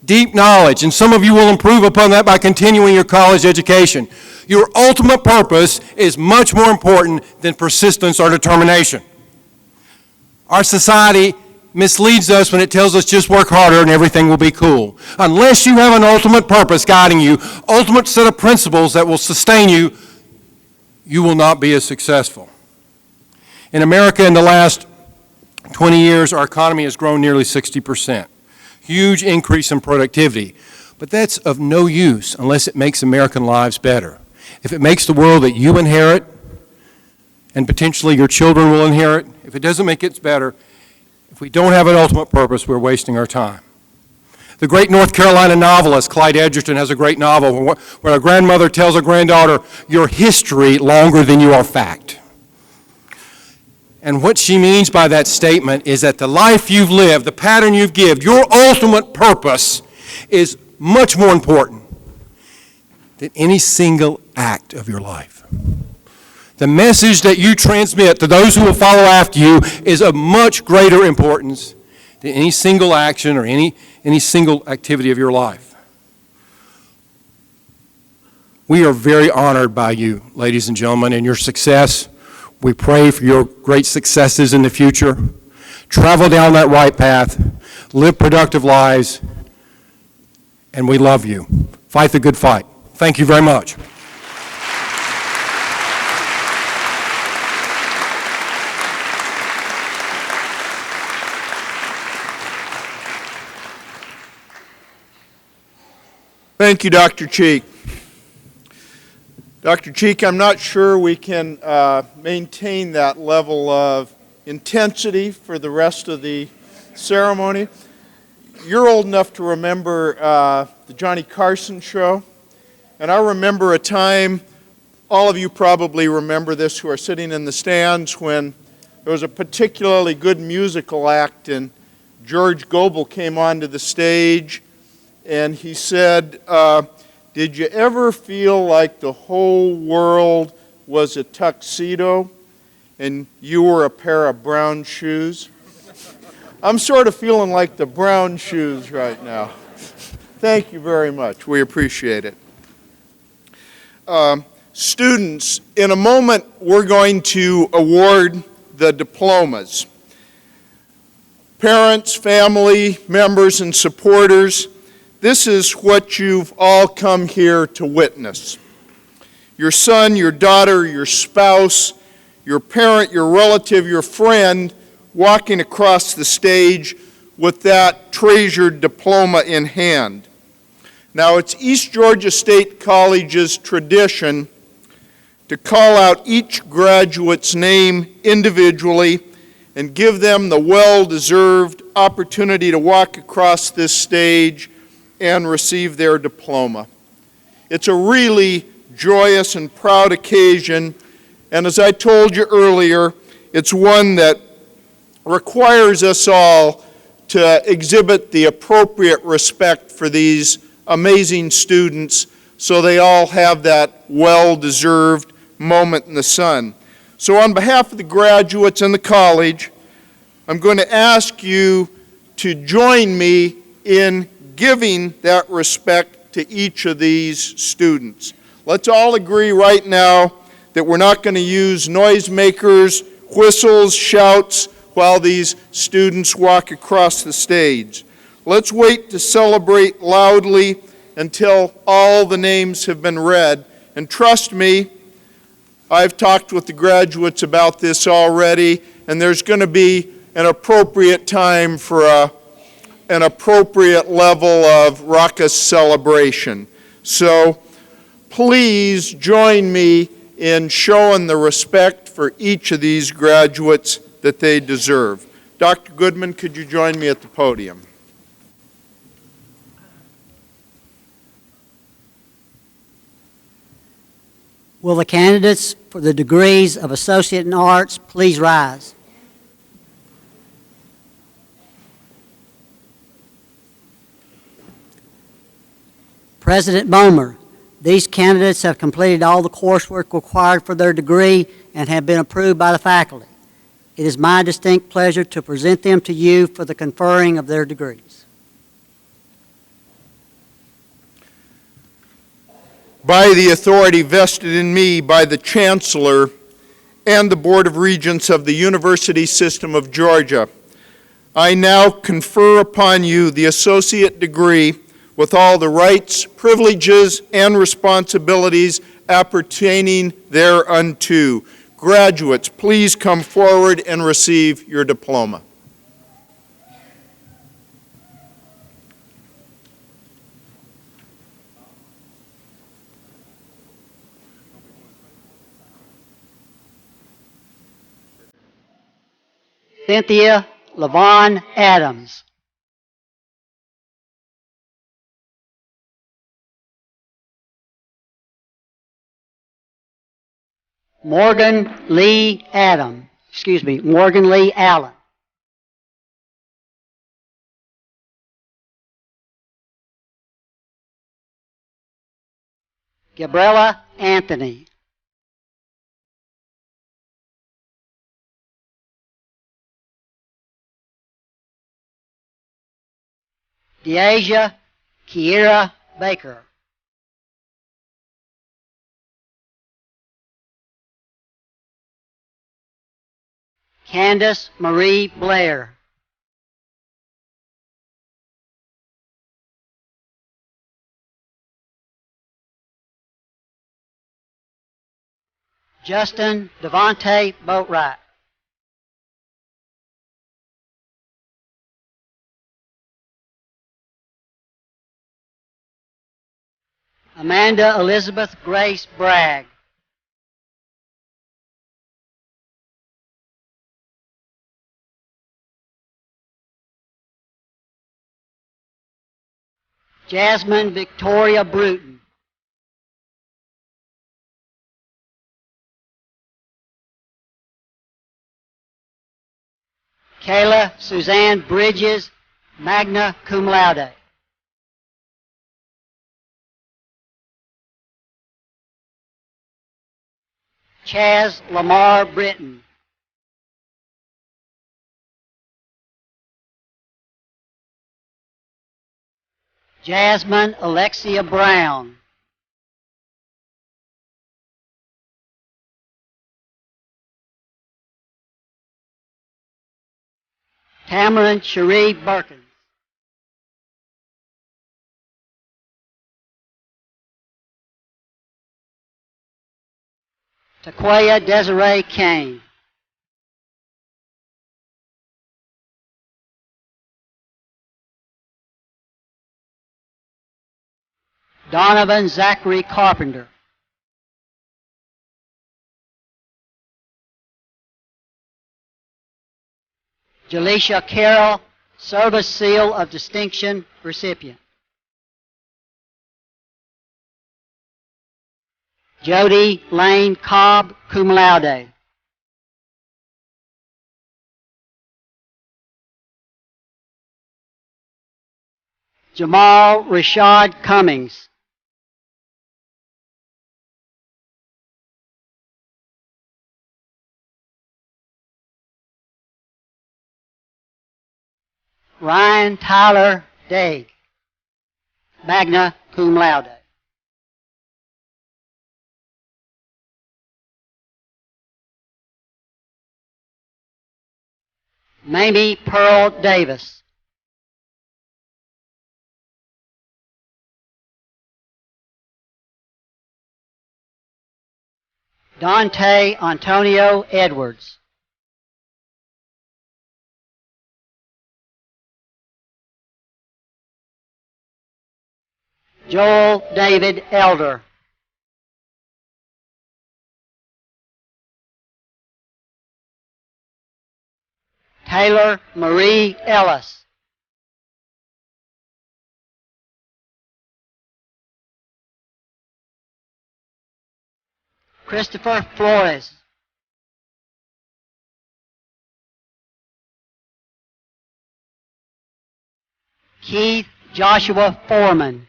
deep knowledge, and some of you will improve upon that by continuing your college education. Your ultimate purpose is much more important than persistence or determination. Our society misleads us when it tells us just work harder and everything will be cool. Unless you have an ultimate purpose guiding you, ultimate set of principles that will sustain you, you will not be as successful. In America, in the last 20 years, our economy has grown nearly 60%. Huge increase in productivity. But that's of no use unless it makes American lives better. If it makes the world that you inherit, and potentially your children will inherit, if it doesn't make it better, if we don't have an ultimate purpose, we're wasting our time. The great North Carolina novelist Clyde Edgerton has a great novel where a grandmother tells a granddaughter, "Your history longer than you are fact." And what she means by that statement is that the life you've lived, the pattern you've given, your ultimate purpose is much more important than any single act of your life. The message that you transmit to those who will follow after you is of much greater importance than any single action or any single activity of your life. We are very honored by you, ladies and gentlemen, and your success. We pray for your great successes in the future. Travel down that right path, live productive lives, and we love you. Fight the good fight. Thank you very much. Thank you, Dr. Cheek. Dr. Cheek, I'm not sure we can maintain that level of intensity for the rest of the ceremony. You're old enough to remember the Johnny Carson show, and I remember a time, all of you probably remember this who are sitting in the stands, when there was a particularly good musical act and George Gobel came onto the stage and he said, did you ever feel like the whole world was a tuxedo and you were a pair of brown shoes? I'm sort of feeling like the brown shoes right now. Thank you very much. We appreciate it. Students, in a moment we're going to award the diplomas. Parents, family members, and supporters, this is what you've all come here to witness. Your son, your daughter, your spouse, your parent, your relative, your friend walking across the stage with that treasured diploma in hand. Now, it's East Georgia State College's tradition to call out each graduate's name individually and give them the well-deserved opportunity to walk across this stage and receive their diploma. It's a really joyous and proud occasion, and as I told you earlier, it's one that requires us all to exhibit the appropriate respect for these amazing students so they all have that well-deserved moment in the sun. So on behalf of the graduates and the college, I'm going to ask you to join me in giving that respect to each of these students. Let's all agree right now that we're not going to use noisemakers, whistles, shouts while these students walk across the stage. Let's wait to celebrate loudly until all the names have been read. And trust me, I've talked with the graduates about this already, and there's going to be an appropriate time for an appropriate level of raucous celebration. So please join me in showing the respect for each of these graduates that they deserve. Dr. Goodman, could you join me at the podium? Will the candidates for the degrees of Associate in Arts please rise? President Bomer, these candidates have completed all the coursework required for their degree and have been approved by the faculty. It is my distinct pleasure to present them to you for the conferring of their degrees. By the authority vested in me by the Chancellor and the Board of Regents of the University System of Georgia, I now confer upon you the associate degree with all the rights, privileges, and responsibilities appertaining thereunto. Graduates, please come forward and receive your diploma. Cynthia Lavon Adams. Morgan Lee Allen. Gabriella Anthony. Deasia Kiera Baker. Candace Marie Blair. Justin Devontae Boatwright. Amanda Elizabeth Grace Bragg. Jasmine Victoria Bruton. Kayla Suzanne Bridges, magna cum laude. Chaz Lamar Britton. Jasmine Alexia Brown. Tamarin Cherie Birkins. Taquaya Desiree Kane. Donovan Zachary Carpenter. Jaleisha Carroll, Service Seal of Distinction recipient. Jody Lane Cobb, cum laude. Jamal Rashad Cummings. Ryan Tyler Daig, magna cum laude. Mamie Pearl Davis. Dante Antonio Edwards. Joel David Elder. Taylor Marie Ellis. Christopher Flores. Keith Joshua Foreman.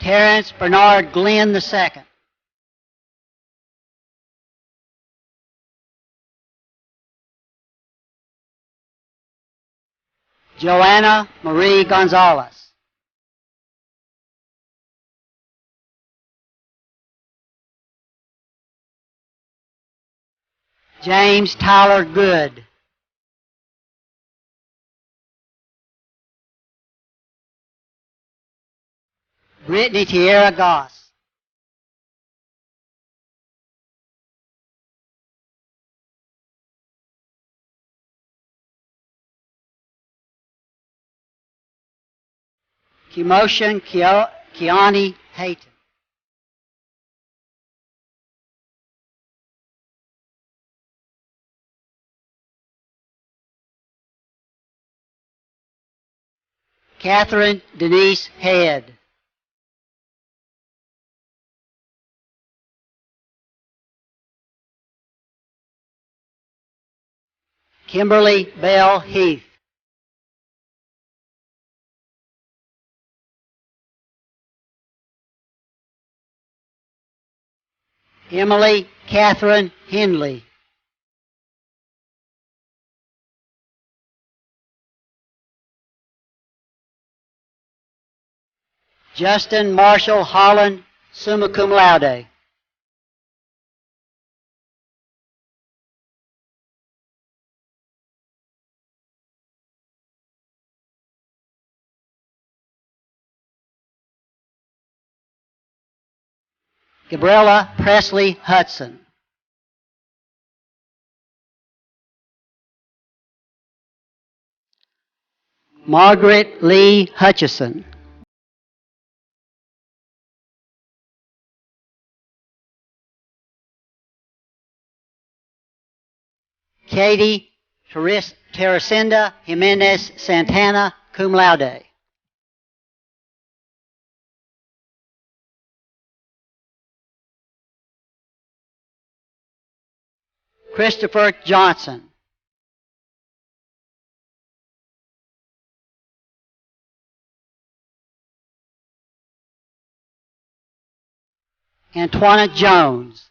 Terrence Bernard Glenn II. Joanna Marie Gonzalez. James Tyler Good. Brittany Tierra Goss. Kemotion Kiani Hayton. Catherine Denise Head. Kimberly Bell Heath. Emily Catherine Henley. Justin Marshall Holland, summa cum laude. Gabriella Presley Hudson. Margaret Lee Hutchison. Katie Teresinda Jimenez Santana, cum laude. Christopher Johnson. Antoinette Jones.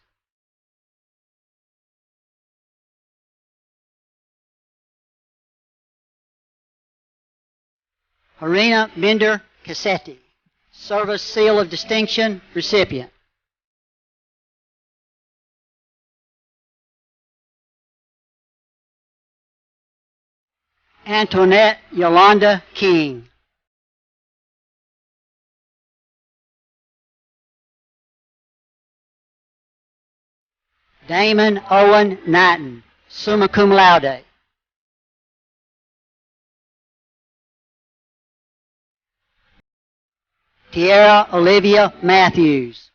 Harina Bender Cassetti, Service Seal of Distinction recipient. Antoinette Yolanda King. Damon Owen Knighton, summa cum laude. Tierra Olivia Matthews.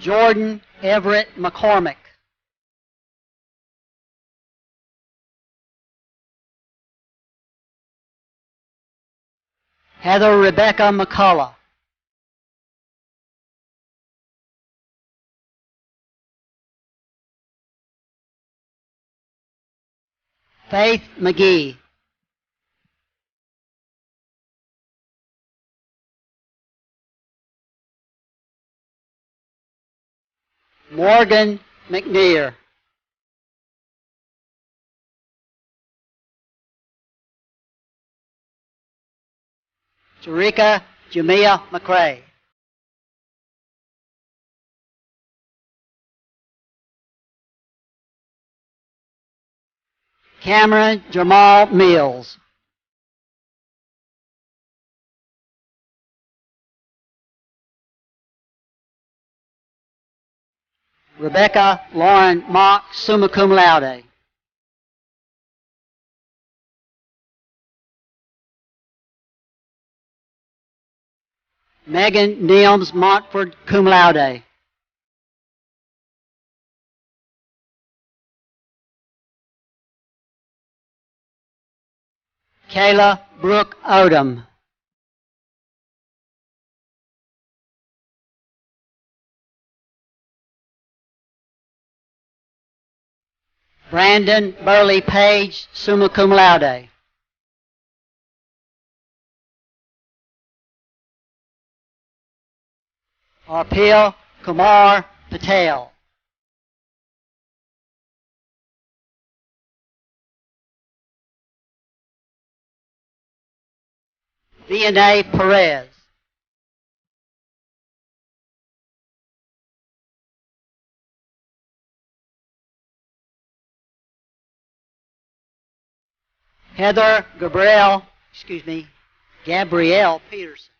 Jordan Everett McCormick. Heather Rebecca McCullough. Faith McGee. Morgan McNear. Tarika Jamia McCrae. Cameron Jamal Mills. Rebecca Lauren Mock, summa cum laude. Megan Niels Montford, cum laude. Kayla Brooke Odom. Brandon Burley Page, summa cum laude. Arpil Kumar Patel. Vianney Perez. Heather Gabrielle Peterson.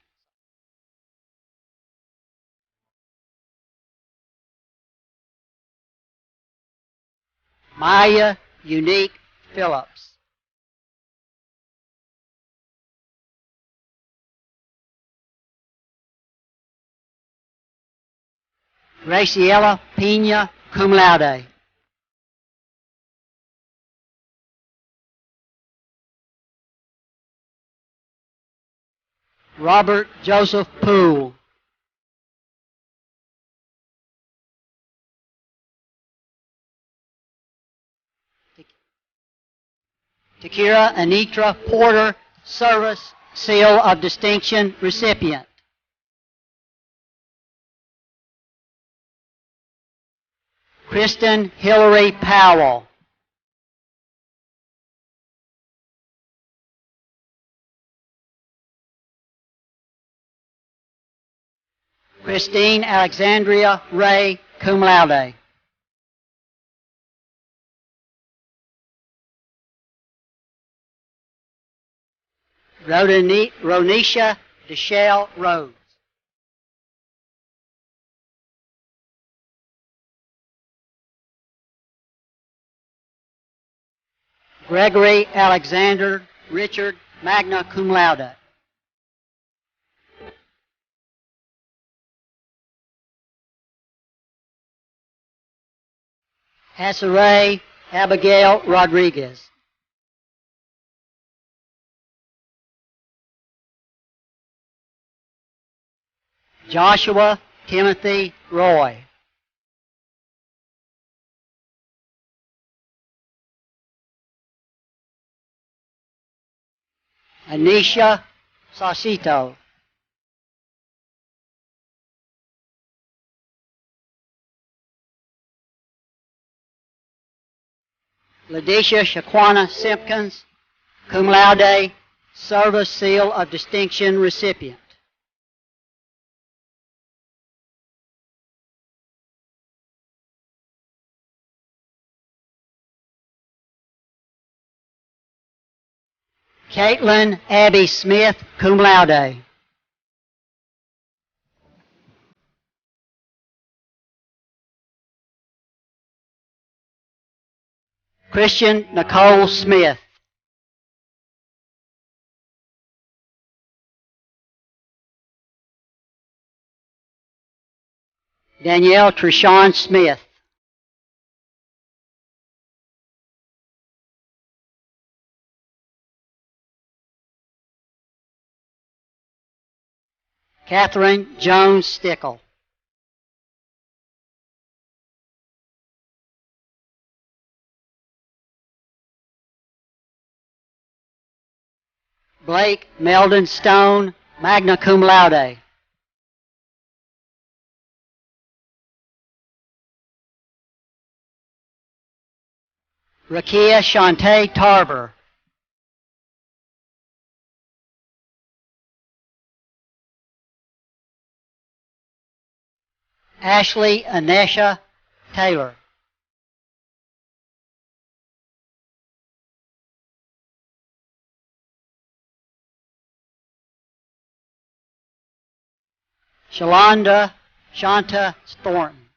Maya Unique Phillips. Graciela Pena, cum laude. Robert Joseph Poole. Takira Anitra Porter, Service Seal of Distinction recipient. Kristen Hillary Powell. Christine Alexandria Ray, cum laude. Ronisha Deshelle Rhodes. Gregory Alexander Richard, magna cum laude. Hassaray Abigail Rodriguez. Joshua Timothy Roy. Anisha Saucito. Ladisha Shaquana Simpkins, cum laude, Service Seal of Distinction recipient. Caitlin Abby Smith, cum laude. Christian Nicole Smith. Danielle Treshawn Smith. Catherine Jones Stickle. Blake Meldon Stone, magna cum laude. Rakia Shantae Tarver. Ashley Anesha Taylor. Shalonda Shanta Thornton.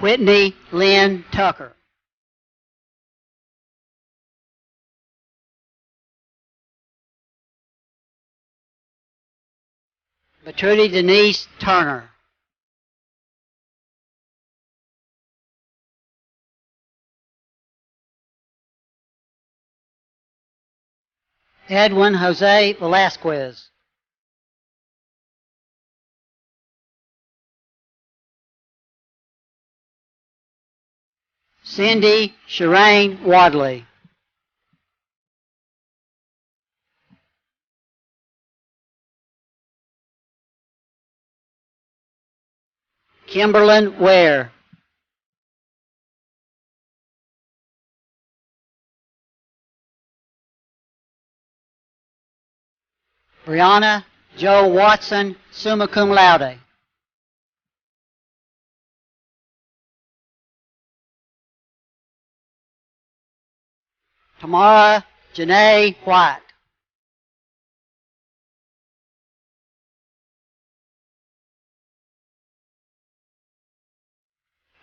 Whitney Lynn Tucker. Matrudy Denise Turner. Edwin Jose Velasquez. Cindy Shireen Wadley. Kimberlyn Ware. Brianna Joe Watson, summa cum laude. Tamara Janae White.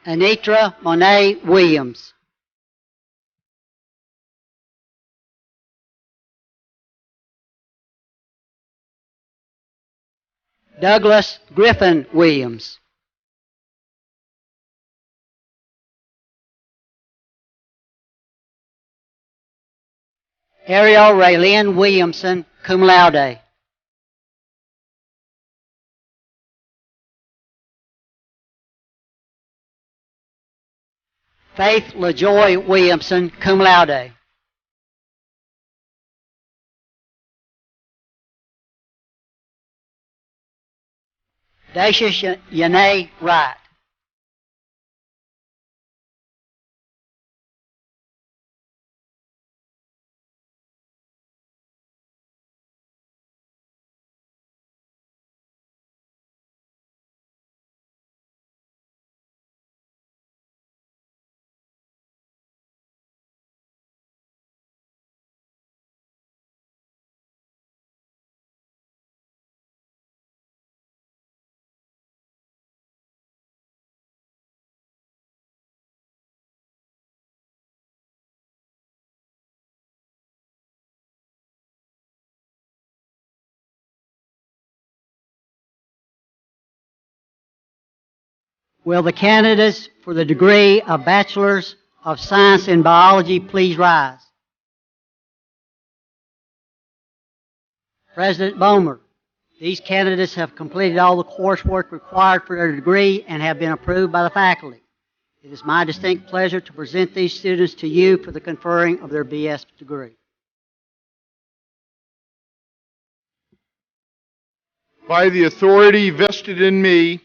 Anitra Monet Williams. Douglas Griffin Williams. Ariel Raylene Williamson, cum laude. Faith LaJoy Williamson, cum laude. Dacia Yanae Wright. Will the candidates for the degree of Bachelor's of Science in Biology please rise? President Bomer, these candidates have completed all the coursework required for their degree and have been approved by the faculty. It is my distinct pleasure to present these students to you for the conferring of their BS degree. By the authority vested in me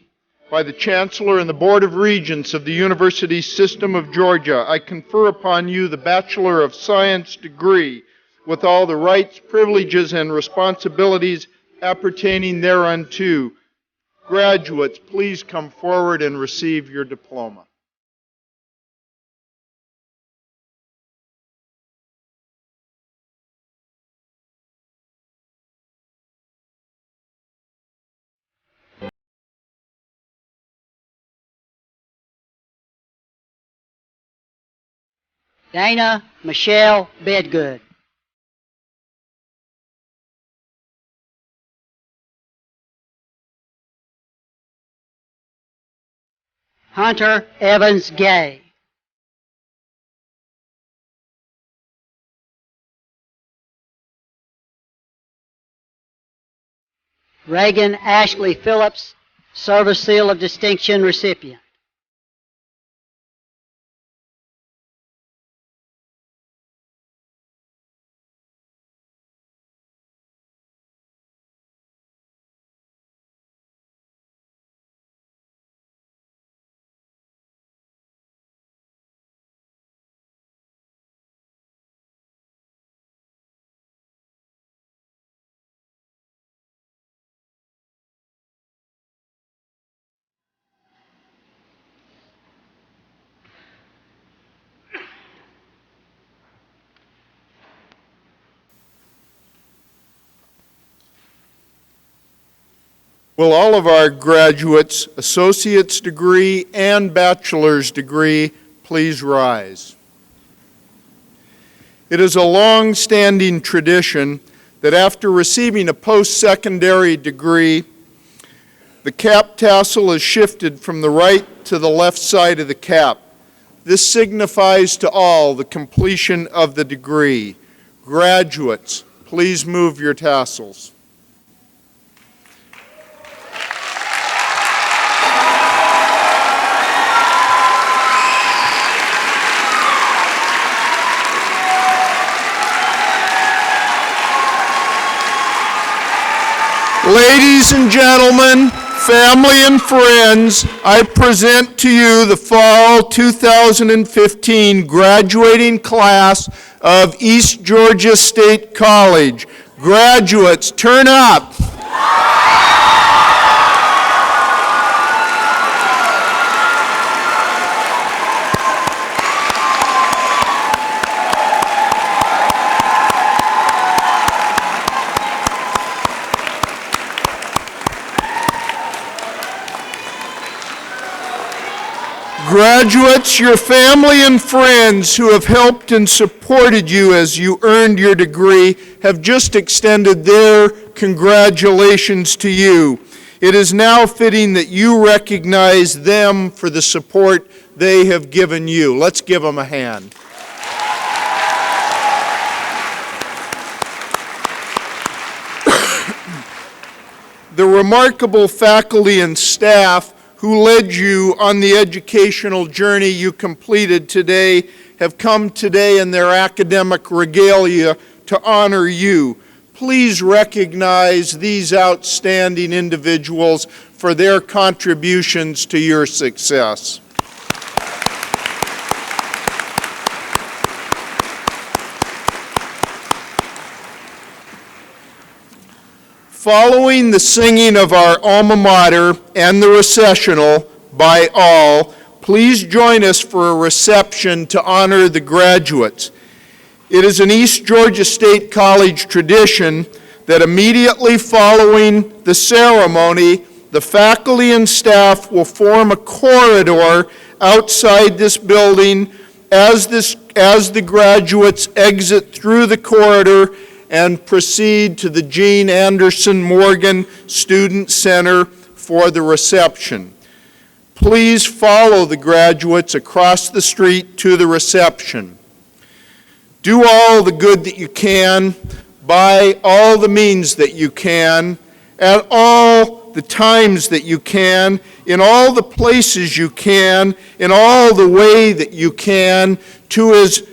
by the Chancellor and the Board of Regents of the University System of Georgia, I confer upon you the Bachelor of Science degree with all the rights, privileges, and responsibilities appertaining thereunto. Graduates, please come forward and receive your diploma. Dana Michelle Bedgood. Hunter Evans Gay. Reagan Ashley Phillips, Service Seal of Distinction recipient. Will all of our graduates, associate's degree and bachelor's degree, please rise? It is a long-standing tradition that after receiving a post-secondary degree, the cap tassel is shifted from the right to the left side of the cap. This signifies to all the completion of the degree. Graduates, please move your tassels. Ladies and gentlemen, family and friends, I present to you the fall 2015 graduating class of East Georgia State College. Graduates, turn up. Graduates, your family and friends who have helped and supported you as you earned your degree have just extended their congratulations to you. It is now fitting that you recognize them for the support they have given you. Let's give them a hand. The remarkable faculty and staff who led you on the educational journey you completed today have come today in their academic regalia to honor you. Please recognize these outstanding individuals for their contributions to your success. Following the singing of our alma mater and the recessional by all, please join us for a reception to honor the graduates. It is an East Georgia State College tradition that immediately following the ceremony, the faculty and staff will form a corridor outside this building as the graduates exit through the corridor and proceed to the Gene Anderson Morgan Student Center for the reception. Please follow the graduates across the street to the reception. Do all the good that you can, by all the means that you can, at all the times that you can, in all the places you can, in all the way that you can, to as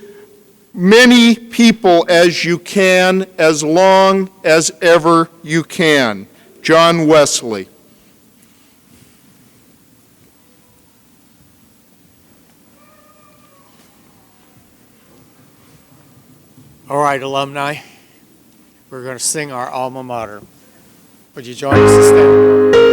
many people as you can, as long as ever you can. John Wesley. All right, alumni, we're going to sing our alma mater. Would you join us to stand?